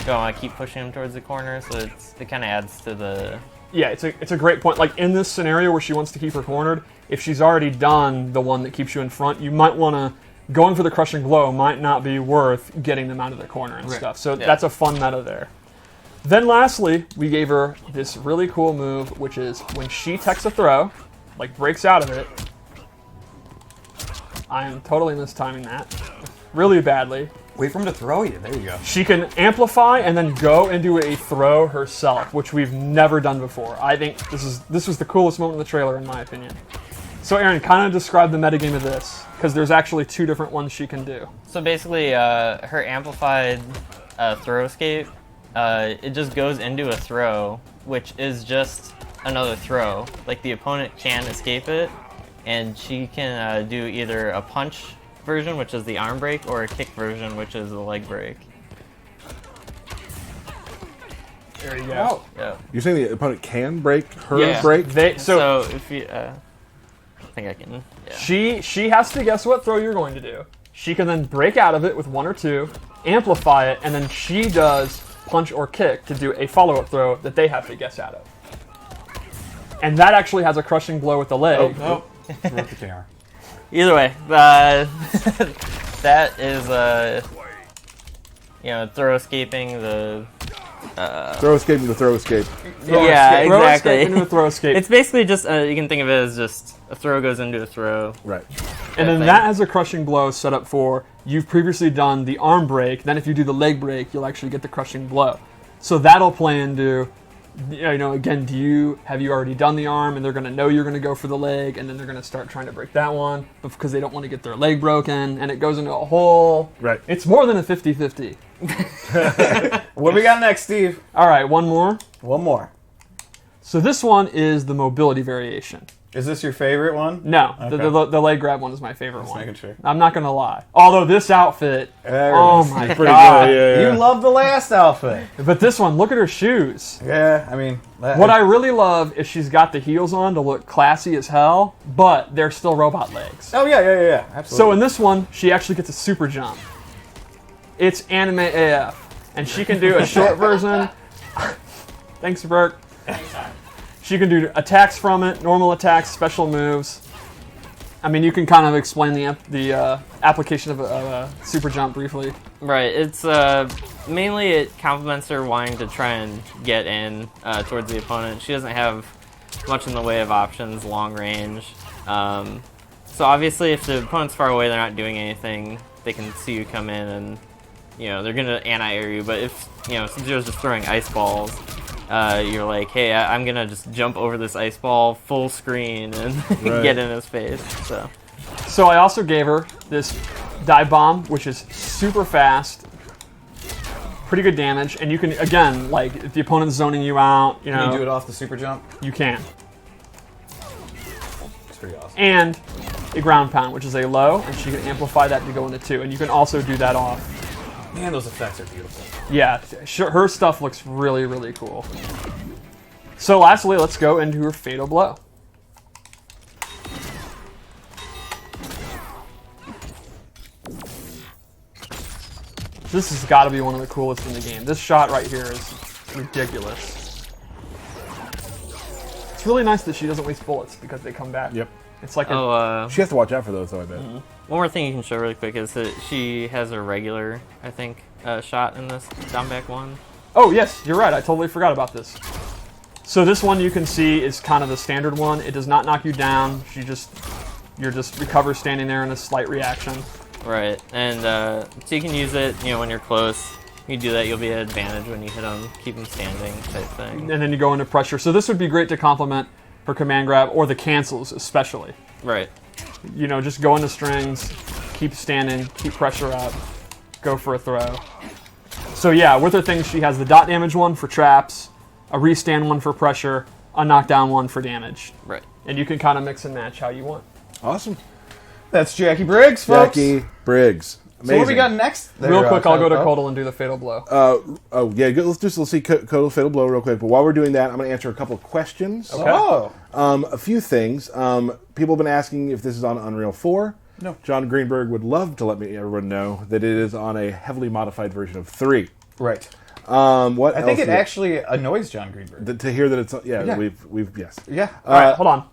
do I want to keep pushing him towards the corner? So it kind of adds to the... Yeah, it's a great point. Like, in this scenario where she wants to keep her cornered, if she's already done the one that keeps you in front, you might want to... Going for the crushing blow might not be worth getting them out of the corner and stuff. So that's a fun meta there. Then lastly, we gave her this really cool move, which is when she techs a throw, like breaks out of it. I am totally mistiming that really badly. Wait for him to throw you. There you go. She can amplify and then go into a throw herself, which we've never done before. I think this was the coolest moment in the trailer, in my opinion. So Aaron, kind of describe the metagame of this, because there's actually 2 different ones she can do. So basically, her amplified throw escape, it just goes into a throw, which is just another throw. Like, the opponent can escape it, and she can do either a punch version, which is the arm break, or a kick version, which is the leg break. There you go. Yeah. You're saying the opponent can break her break? So if you, I think I can. Yeah. She has to guess what throw you're going to do. She can then break out of it with 1 or 2, amplify it, and then she does punch or kick to do a follow-up throw that they have to guess out of. And that actually has a crushing blow with the leg. Oh, broke the camera. Either way, that is throw escaping the. Throw escape into throw escape. Yeah, Throw exactly. escape into a throw escape. It's basically just you can think of it as just a throw goes into a throw. Right. And then that has a crushing blow set up for, you've previously done the arm break, then if you do the leg break, you'll actually get the crushing blow. So that'll play into, again, have you already done the arm, and they're going to know you're going to go for the leg, and then they're going to start trying to break that one, because they don't want to get their leg broken, and it goes into a whole... Right. It's more than a 50-50. What do we got next, Steve? All right, one more. One more. So this one is the mobility variation. Is this your favorite one? No, Okay. the leg grab one is my favorite one. making sure. I'm not going to lie. Although this outfit, There it oh is. my Pretty god. good, yeah. You love the last outfit. But this one, look at her shoes. Yeah, I mean... What I really love is she's got the heels on to look classy as hell, but they're still robot legs. Oh, yeah, absolutely. So in this one, she actually gets a super jump. It's anime AF. And she can do a short version. Thanks, Burke. She can do attacks from it, normal attacks, special moves. I mean, you can kind of explain the application of a super jump briefly. Right. It's mainly it complements her wanting to try and get in towards the opponent. She doesn't have much in the way of options, long range. So obviously, if the opponent's far away, they're not doing anything. They can see you come in, and they're gonna anti-air you. But if Sub-Zero's just throwing ice balls, you're like, hey, I'm gonna just jump over this ice ball full screen and get in his face. So I also gave her this dive bomb, which is super fast, pretty good damage, and you can, again, like, if the opponent's zoning you out, Can you do it off the super jump? you can. It's pretty awesome. And a ground pound, which is a low, and she can amplify that to go into 2, and you can also do that off. Man, those effects are beautiful. Yeah, her stuff looks really, really cool. So lastly, let's go into her fatal blow. This has got to be one of the coolest in the game. This shot right here is ridiculous. It's really nice that she doesn't waste bullets because they come back. Yep. It's like She has to watch out for those, though, I bet. one more thing you can show really quick is that she has a regular, I think, shot in this down back one. Oh, yes, you're right. I totally forgot about this. So this one you can see is kind of the standard one. It does not knock you down. You're just recover standing there in a slight reaction. Right, and so you can use it, when you're close. You do that, you'll be at advantage when you hit him, keep him standing type thing. And then you go into pressure. So this would be great to complement her command grab, or the cancels especially. Right. You know, just go into strings, keep standing, keep pressure up, go for a throw. So yeah, with her things, she has the dot damage one for traps, a restand one for pressure, a knockdown one for damage. Right. And you can kind of mix and match how you want. Awesome. That's Jacqui Briggs, folks. Jacqui Briggs. Amazing. So what we got next? Real quick, I'll go to Kotal and do the Fatal Blow. Let's see Kotal Fatal Blow real quick. But while we're doing that, I'm going to answer a couple of questions. Okay. Oh. A few things. People have been asking if this is on Unreal 4. No. John Greenberg would love to let everyone know that it is on a heavily modified version of 3. Right. What I think else it actually annoys John Greenberg. to hear that it's Yeah. we've yes. Yeah. All right, hold on.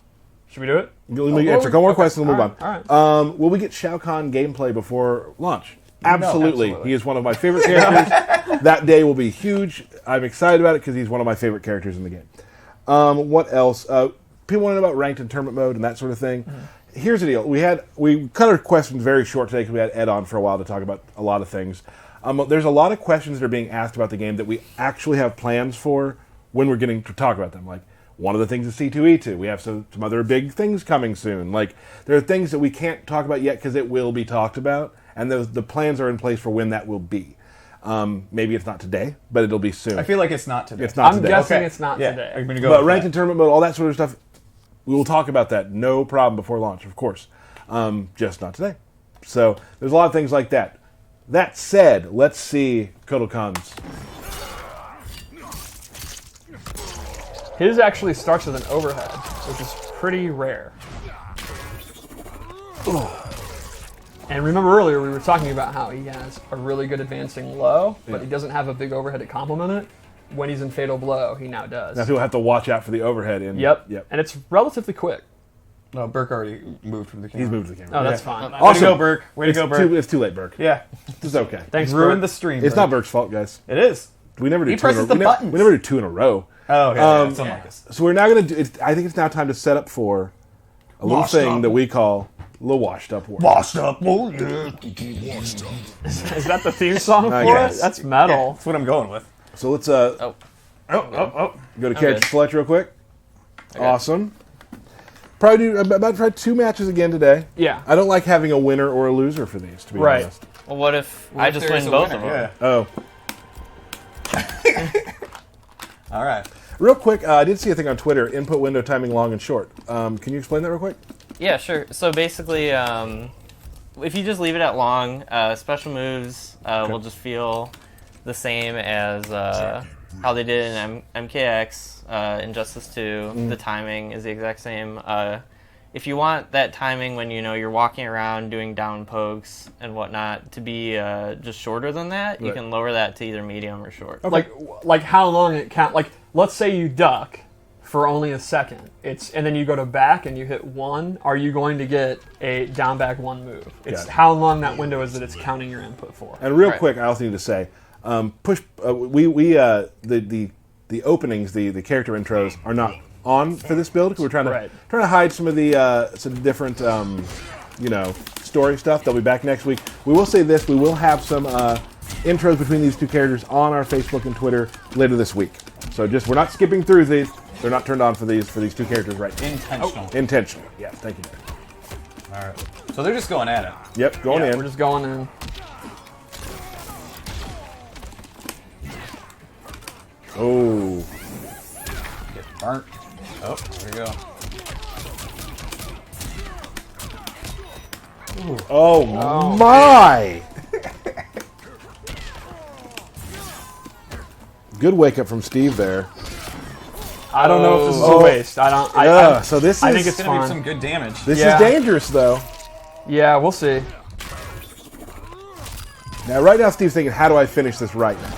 Should we do it? Let me answer a couple more questions and we'll move All on. Will we get Shao Kahn gameplay before launch? Absolutely. absolutely. He is one of my favorite characters. That day will be huge. I'm excited about it because he's one of my favorite characters in the game. What else? People want to know about ranked and tournament mode and that sort of thing. Mm-hmm. Here's the deal. We cut our questions very short today because we had Ed on for a while to talk about a lot of things. There's a lot of questions that are being asked about the game that we actually have plans for when we're getting to talk about them. Like, one of the things is C2E2. We have some other big things coming soon. Like, there are things that we can't talk about yet because it will be talked about, and the plans are in place for when that will be. Maybe it's not today, but it'll be soon. I feel like it's not today. It's not I'm today. guessing Okay. it's not Yeah, today. I'm gonna go But with ranked that. and tournament mode, all that sort of stuff, we will talk about that. No problem before launch, of course. Just not today. So there's a lot of things like that. That said, let's see Kotal Kahn's. His actually starts with an overhead, which is pretty rare. And remember earlier we were talking about how he has a really good advancing low, but he doesn't have a big overhead to complement it. When he's in Fatal Blow, he now does. Now he'll have to watch out for the overhead. Yep. And it's relatively quick. No, Burke already moved from the camera. He's moved to the camera. Oh, that's fine. Way to go, Burke. Way to go, Burke. It's too late, Burke. Yeah. It's okay. Thanks, Ruined Bert. the stream. It's Burke. not Burke's fault, guys. It is. We never do He two in a presses row. the buttons. We never do 2 in a row. Oh, yeah. Something like this. So we're now going to do. I think it's now time to set up for a little Washed thing up. that we call the washed up war. Washed up. Oh, yeah. Is that the theme song I for guess. it? That's metal. That's what I'm going with. So let's Oh. go to I'm character good. select real quick. Okay. Awesome. Probably I'm about to try 2 matches again today. Yeah. I don't like having a winner or a loser for these, to be Right. honest. Well, what if I just There's win a both winner, of them? Oh. All right. Real quick, I did see a thing on Twitter, input window timing long and short. Can you explain that real quick? Yeah, sure. So basically, if you just leave it at long, special moves will just feel the same as how they did in MKX, Injustice 2. The timing is the exact same. If you want that timing when you're walking around doing down pokes and whatnot to be just shorter than that, you Right. can lower that to either medium or short. Like how long it count? Like, let's say you duck for only a second. And then you go to back and you hit 1. Are you going to get a down back 1 move? It's Got it. how long that window is that it's counting your input for. And real Right. quick, I also need to say, the openings, the character intros are not on for this build because we're trying to hide some of the different story stuff. They'll be back next week. We will say this: we will have some intros between these 2 characters on our Facebook and Twitter later this week. So we're not skipping through these. They're not turned on for these 2 characters right now. Intentional. Intentional. Yeah. Thank you. All right. So they're just going at it. Yep. Going Yeah, in. we're just going in. Oh. Get burnt. Oh, there we go. Oh my! Good wake up from Steve there. I don't know if this is Oh. a waste. I don't. So this I is think it's It's going to be fine. some good damage. this Yeah. is dangerous though. Yeah, we'll see. Now, right now, Steve's thinking, how do I finish this right now?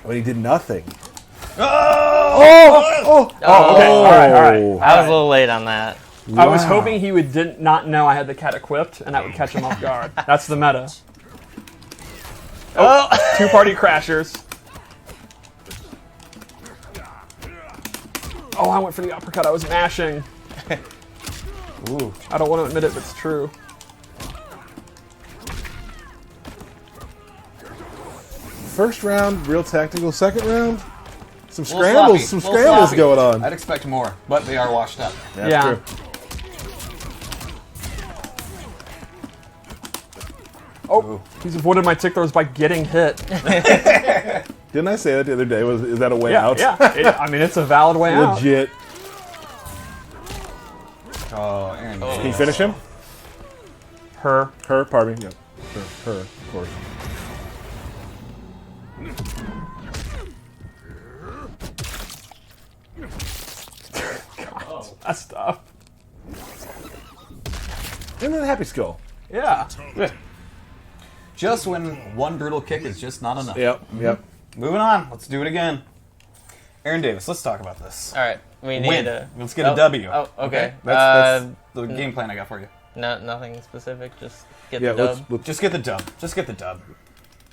When he did nothing. Oh! Okay. All right. I was a little late on that. I was Wow. hoping he would not know I had the cat equipped, and that would catch him off guard. That's the meta. Oh, 2-party crashers. Oh, I went for the uppercut. I was mashing. Ooh. I don't want to admit it, but it's true. first round, real tactical. Second round, some Little scrambles, sloppy, some little scrambles sloppy. going on. I'd expect more, but they are washed up. That's Yeah. true. Oh, he's avoided my tick throws by getting hit. Didn't I say that the other day? Is that a way Yeah, out? yeah. I mean, it's a valid way out. Legit. Oh, Aaron. Can you finish him? Her. Her, pardon me. Yeah. Her, of course. That's tough. And then Happy Skull. Yeah. Just when one brutal kick is just not enough. Yep. Moving on. Let's do it again. Aaron Davis, let's talk about this. All right, we need Win. a. Let's get a W. Oh, okay. That's the game plan I got for you. Nothing specific. Just get Yeah, the dub. Just get the dub. Just get the dub.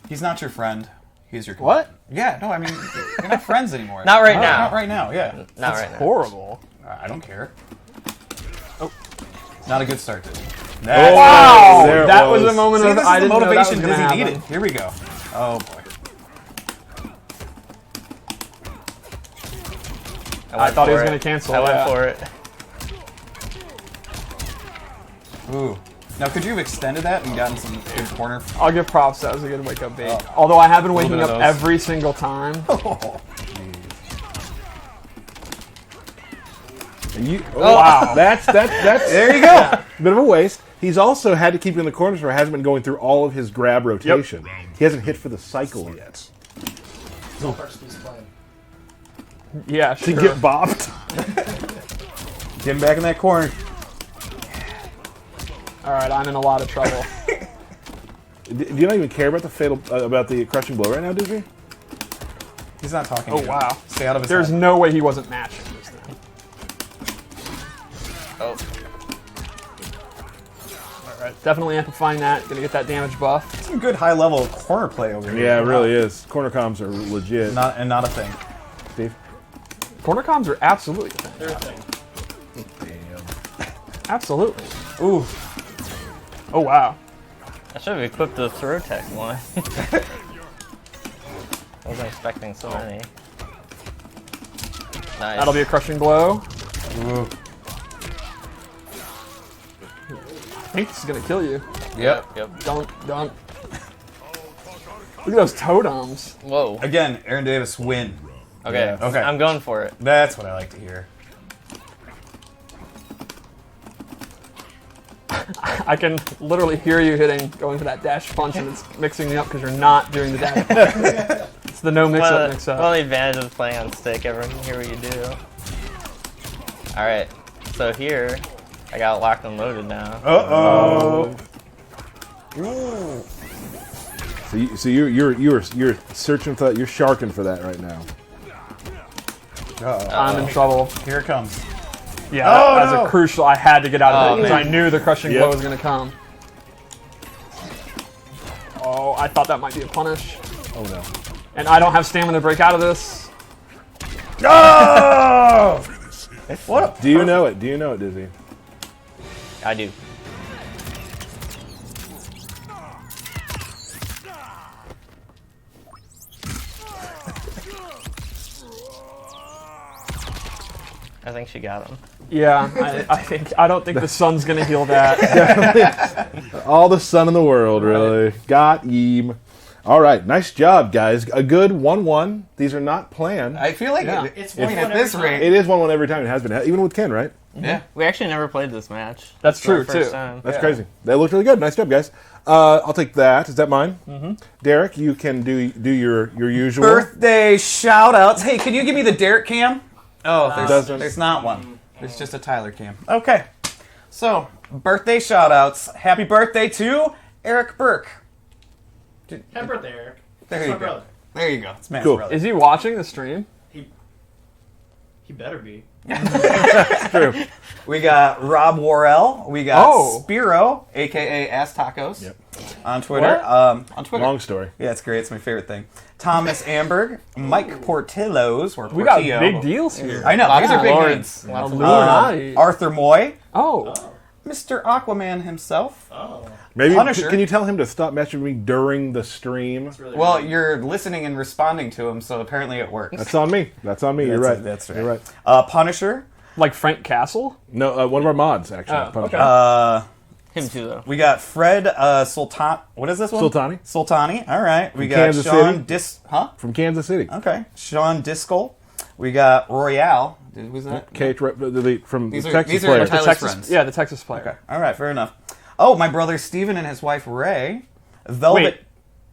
He's not your friend. He's your What? Yeah, no, I mean, you're not friends anymore. Not right now. Not right now, yeah. Not right now. Horrible. I don't care. Oh. Not a good start, dude. Wow! There it That was was. a moment See, of this I is the didn't know that was motivation gonna Dizzy happen. needed. Here we go. Oh, boy. I thought he was for going it. to cancel. I yeah. went for it. Ooh. Now, could you have extended that and gotten some good corner? I'll give props. That was a good wake-up bait. Although I have been waking bit up of those. every single time. And you, Wow. That's there you go. Bit of a waste. He's also had to keep it in the corners where hasn't been going through all of his grab rotation. He hasn't hit for the cycle yet. Yeah, To sure. get bopped. Get him back in that corner. All right, I'm in a lot of trouble. Do you not even care about the about the crushing blow right now, Dizzy? He's not talking Oh, to you. wow. Stay out of his There's head. no way he wasn't matching this thing. Oh, All right, definitely amplifying that. Gonna get that damage buff. Some good high-level corner play over here. Yeah, it really is. Corner comms are legit. Not a thing. Steve? Corner comms are absolutely a thing. Absolutely. Ooh. Oh, wow. I should have equipped the throw tech one. I wasn't expecting so many. Nice. That'll be a crushing blow. Ooh. I think this is gonna kill you. Yep. Yep. Don't. Look at those totems. Whoa. Again, Aaron Davis win. Okay. Okay. I'm going for it. That's what I like to hear. I can literally hear you going for that dash punch, and it's mixing me up because you're not doing the dash punch. It's the no mix-up, One of mix-up. the advantage of playing on stick. Everyone can hear what you do. All right. So here, I got locked and loaded now. Uh-oh. So you're searching for that. You're sharking for that right now. I'm in trouble. Here it comes. Yeah, Oh, that's no. a crucial. I had to get out of it because man. I knew the crushing Yep. blow was going to come. Oh, I thought that might be a punish. Oh no. And I don't have stamina to break out of this. Oh! What a Do you know it? Do you know it, Dizzy? I do. I think she got him. Yeah, I don't think the sun's going to heal that. All the sun in the world, really. Got him. All right, nice job, guys. A good 1-1. These are not planned. I feel like Yeah. it's I mean, at this rate. It is 1-1 every time. It has been, even with Ken, right? Yeah. We actually never played this match. That's It's our true, first too. time. That's crazy. That looked really good. Nice job, guys. I'll take that. Is that mine? Mm-hmm. Derek, you can do your usual. Birthday shout outs. Hey, can you give me the Derek cam? Oh, Doesn't. there's not one. There's just a Tyler cam. Okay. So, birthday shout outs. Happy birthday to Eric Burke. Happy birthday, Eric. There That's you my go. brother. There you go. It's man's Cool. brother. Is he watching the stream? He better be. True. We got Rob Worrell. We got Oh. Spiro, a.k.a. Ass Tacos, Yep. on Twitter. What? On Twitter. Long story. Yeah, it's great. It's my favorite thing. Thomas Amberg, Mike Portillo's, or We got Portillo. big deals here. I know. Lots These are of big lords. names. Lots of Illuminati. lords. Arthur Moy, Oh. Mr. Aquaman himself. Oh. Maybe Punisher. can you tell him to stop messaging me during the stream? Really Well, weird. you're listening and responding to him, so apparently it works. That's on me. That's on me. You're right. That's right. You're right. Punisher. Like Frank Castle? No, one of our mods actually. Oh, Punisher. okay. Him too, though. We got Fred Sultan. What is this one? Sultani. Sultani. All right. We got Kansas Sean City. From Kansas City. Okay. Sean Diskel. We got Royale. Who's that? From These the are- Texas these are player. Tyler's Texas, friends. yeah, the Texas player. Okay. All right. Fair enough. Oh, my brother Steven and his wife Ray. Velvet. Wait,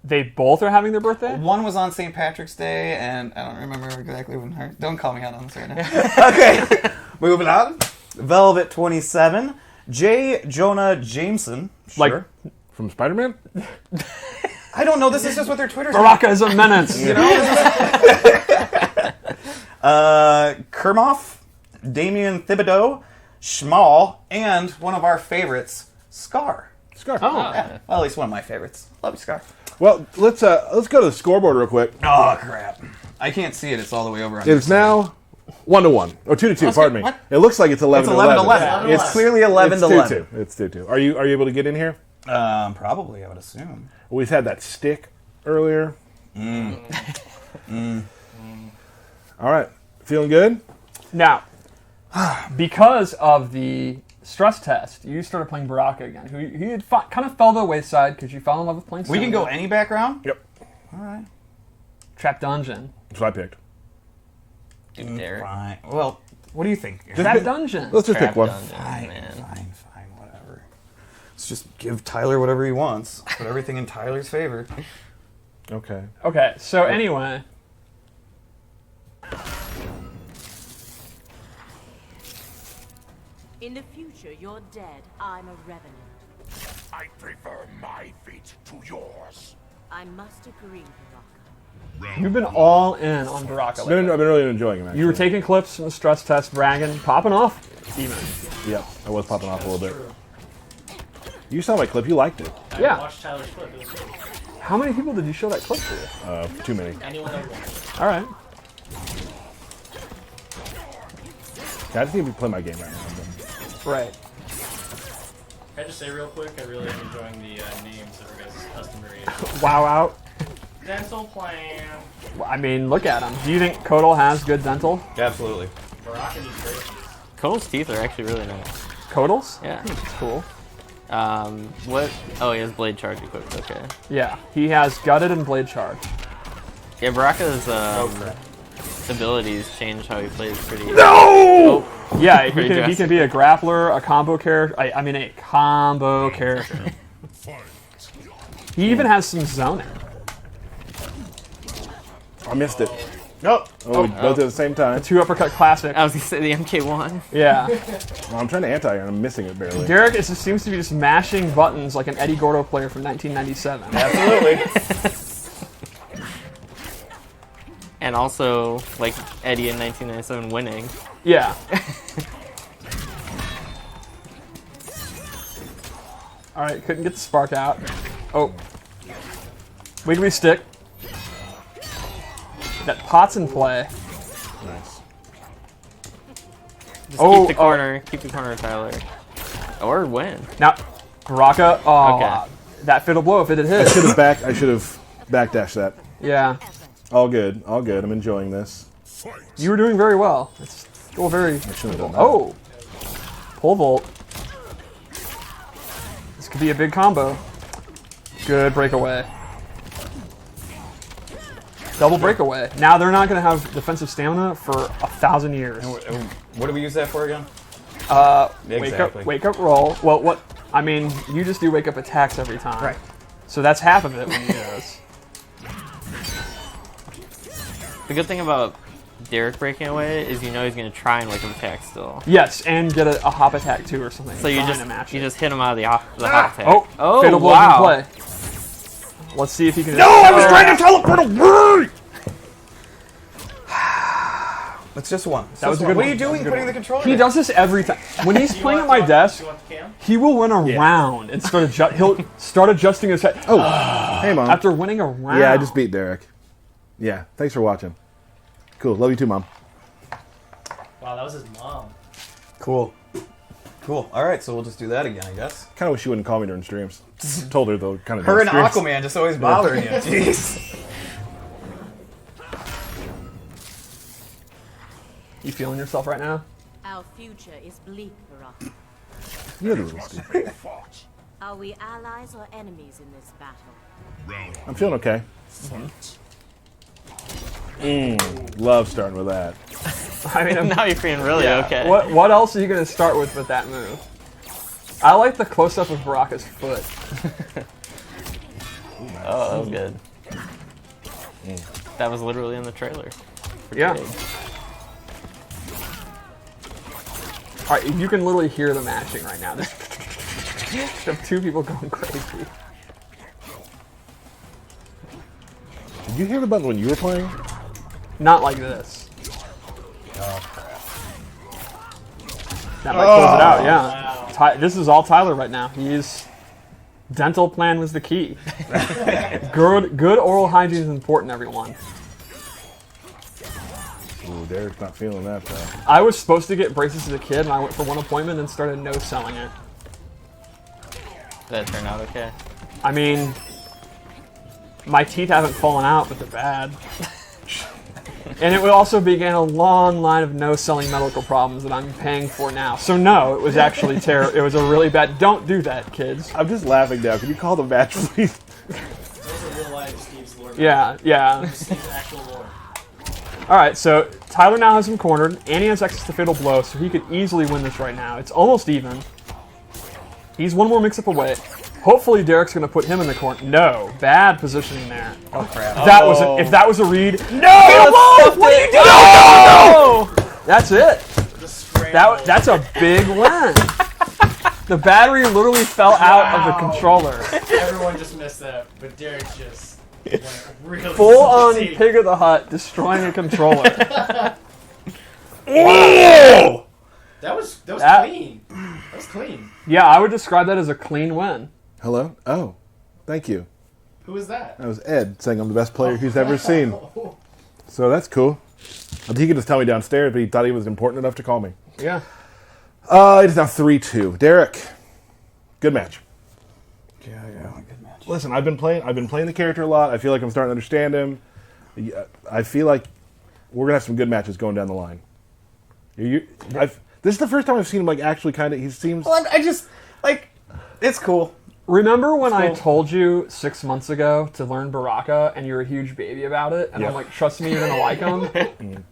they both are having their birthday? One was on St. Patrick's Day, and I don't remember exactly when her. Don't call me out on this right now. Okay, moving on. Velvet 27, J. Jonah Jameson. Sure. Like- From Spider-Man? I don't know. This is just what their Twitter's. Baraka is a menace. You know. Kermoff, Damian Thibodeau, Schmal, and one of our favorites, Scar. Scar. Oh. Yeah, well, at least one of my favorites. Love you, Scar. Well, let's go to the scoreboard real quick. Oh crap! I can't see it. It's all the way over. On It's now 1-1 or 2-2. Pardon me. what? It looks like it's 11 It's 11 to 11. 11. It's clearly 11 to 11. It's 2-2. Are you able to get in here? Probably, I would assume. We've had that stick earlier. All right. Feeling good? Now, because of the stress test, you started playing Baraka again, who he had kind of fell to the wayside because you fell in love with playing We can solo. go any background. Yep. All right. Trap Dungeon. That's what I picked. Dude, Derek. Fine. Well, what do you think? Trap Dungeon. Let's just Trap pick one. Dungeon, man. Fine, whatever. Let's just give Tyler whatever he wants. Put everything in Tyler's favor. Okay. Okay, so anyway. In the future, you're dead. I'm a revenant. I prefer my fate to yours. I must agree, Baraka. You've been all in on Baraka lately. I've been really enjoying him, actually. You were taking clips from the stress test, bragging, popping off, even. Yep. I was popping off a little bit. You saw my clip. You liked it. Yeah. I watched Tyler's clip. It was good. How many people did you show that clip to? Too many. Anyone that wants. All right. I just need to play my game right now. Right. Can I just say real quick, I really am enjoying the names of your guys' customary Wow out. dental plan. Well, I mean, look at him. Do you think Kotal has good dental? Absolutely. Baraka needs braces. Cole's teeth are actually really nice. Kotal's? Yeah. It's cool. What? Oh, he has blade charge equipped. Okay. Yeah, he has gutted and blade charge. Yeah, Baraka's abilities change how he plays pretty. No! Yeah, he Pretty can drastic. be a grappler, a combo character. I mean, a combo character. He even has some zoning. I missed it. Nope. Oh, we both at the same time. Two uppercut classic. I was gonna say the MK1. Yeah. Well, I'm trying to anti-air and I'm missing it barely. Derek seems to be just mashing buttons like an Eddie Gordo player from 1997. Absolutely. And also, like Eddie in 1997 winning. Yeah. All right, couldn't get the spark out. Oh. Wiggly stick. That pot's in play. Nice. Just Oh, keep the corner. Keep the corner, Tyler. Or win. Now, Baraka. Oh, Okay. that fiddle blow if it had hit. I should have backdashed that. Yeah. All good. All good. I'm enjoying this. You were doing very well. It's still very. I should have done that. Oh. Pole vault. This could be a big combo. Good breakaway. Double breakaway. Now they're not going to have defensive stamina for 1,000 years. What do we use that for again? Exactly. Wake up roll. Well, what? I mean, you just do wake up attacks every time. Right. So that's half of it when you do this. The good thing about Derek breaking away is you know he's gonna try and wake up attack still. Yes, and get a hop attack too or something. So you Trying to match it. just hit him out of the hop attack. Oh, fatal blows wow. in play. Let's see if he can. No, I was trying to teleport away! It's just one. That was a one. good What one. are you doing putting the controller He in? does this every time. When he's playing at my desk, You want the cam? he will run around and he'll start adjusting his head. Oh, hey, Mom. After winning a round. Yeah, I just beat Derek. Yeah, thanks for watching. Cool. Love you too, Mom. Wow, that was his mom. Cool. Cool. All right, so we'll just do that again, I guess. Kind of wish she wouldn't call me during streams. Told her though, kind of. Her and Aquaman just always bothering you. Jeez. You feeling yourself right now? Our future is bleak, Baraka. You're the little Steve. Are we allies or enemies in this battle? I'm feeling okay. Love starting with that. I mean, now you're feeling really okay. What else are you going to start with that move? I like the close-up of Baraka's foot. Oh, that was good. That was literally in the trailer. Yeah. Big. All right, you can literally hear the mashing right now. There's of two people going crazy. Did you hear the button when you were playing? Not like this. Oh, crap. That might close it out, yeah. This is all Tyler right now. He's... Dental plan was the key. Good oral hygiene is important, everyone. Ooh, Derek's not feeling that though. I was supposed to get braces as a kid, and I went for one appointment and started no-selling it. Did that turn out okay? I mean, my teeth haven't fallen out, but they're bad. And it also began a long line of no-selling medical problems that I'm paying for now. So no, it was actually terrible. It was a really bad... Don't do that, kids. I'm just laughing now. Can you call the match, please? Those are real life Steve's lore. Yeah. Steve's actual lore. Alright, so Tyler now has him cornered, and he has access to Fatal Blow, so he could easily win this right now. It's almost even. He's one more mix-up away. Hopefully Derek's going to put him in the corner. No, bad positioning there. Oh, crap. If that was a read... No! What are you doing? No! That's it. That's a big win. The battery literally fell out of the controller. Everyone just missed that, but Derek just went really Full-on salty. Pig of the Hut destroying a controller. Whoa! That was clean. That was clean. Yeah, I would describe that as a clean win. Hello? Oh, thank you. Who was that? That was Ed saying I'm the best player he's ever seen. So that's cool. He could just tell me downstairs, but he thought he was important enough to call me. Yeah. It is now 3-2. Derek, good match. Yeah, good match. Listen, I've been playing the character a lot. I feel like I'm starting to understand him. I feel like we're gonna have some good matches going down the line. This is the first time I've seen him actually kind of. He seems. Well, I just it's cool. Remember when I told you 6 months ago to learn Baraka and you were a huge baby about it? And I'm like, trust me, you're going to like him.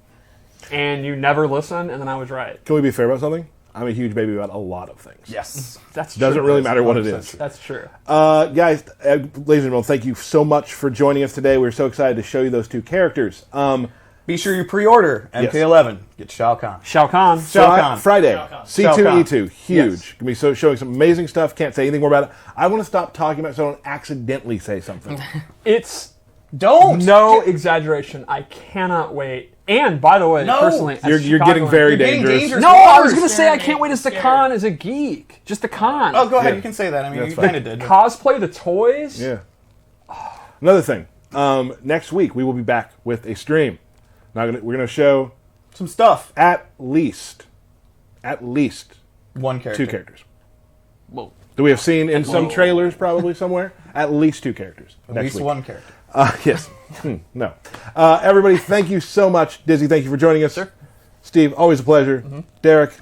And you never listen, and then I was right. Can we be fair about something? I'm a huge baby about a lot of things. Yes. That's true. Doesn't really matter what it is. That's true. Guys, ladies and gentlemen, thank you so much for joining us today. We're so excited to show you those two characters. Be sure you pre-order MK11. Get Shao Kahn. Shao Kahn. Friday, Shao Kahn. C2E2, huge. Yes. Gonna be showing some amazing stuff. Can't say anything more about it. I want to stop talking about it so I don't accidentally say something. It's Don't. no exaggeration. I cannot wait. And by the way, personally, as You're getting very dangerous. dangerous. No, I was going to say I can't wait as the Kahn as a geek. Just the Kahn. Oh, go ahead. Yeah. You can say that. I mean, That's you fine. kind of did. Cosplay the toys. Yeah. Another thing. Next week we will be back with a stream. We're gonna show Some stuff. at least One character. 2 characters. Whoa. That we have seen in some trailers, probably somewhere. At least 2 characters. At next least week. one character. Yes. No. Everybody, thank you so much. Dizzy, thank you for joining us. Sure. Steve, always a pleasure. Derek,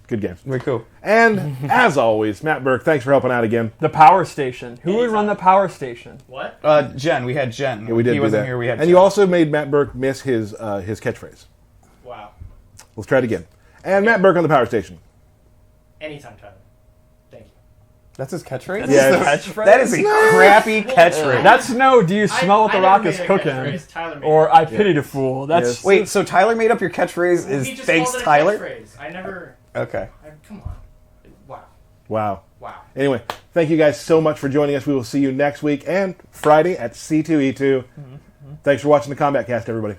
good games. Very cool. And as always, Matt Burke, thanks for helping out again. The power station. Who would run the power station? What? Jen. We had Jen. Yeah, we did He do wasn't that. here. We had and Jen. you also made Matt Burke miss his catchphrase. Wow. Let's try it again. And Matt Burke on the power station. Anytime, Tyler. Thank you. That's his catchphrase? Yeah, Catchphrase? That is a crappy catchphrase. That's no, do you smell what the never rock made is a cooking? catchphrase. Tyler made Or it. I pity the fool. That's Yes. Wait, so Tyler made up your catchphrase is He just thanks called it a Tyler? catchphrase. I never. Okay. Come on. Wow. Wow. Wow. Anyway, thank you guys so much for joining us. We will see you next week and Friday at C2E2. Thanks for watching the Kombat Cast, everybody.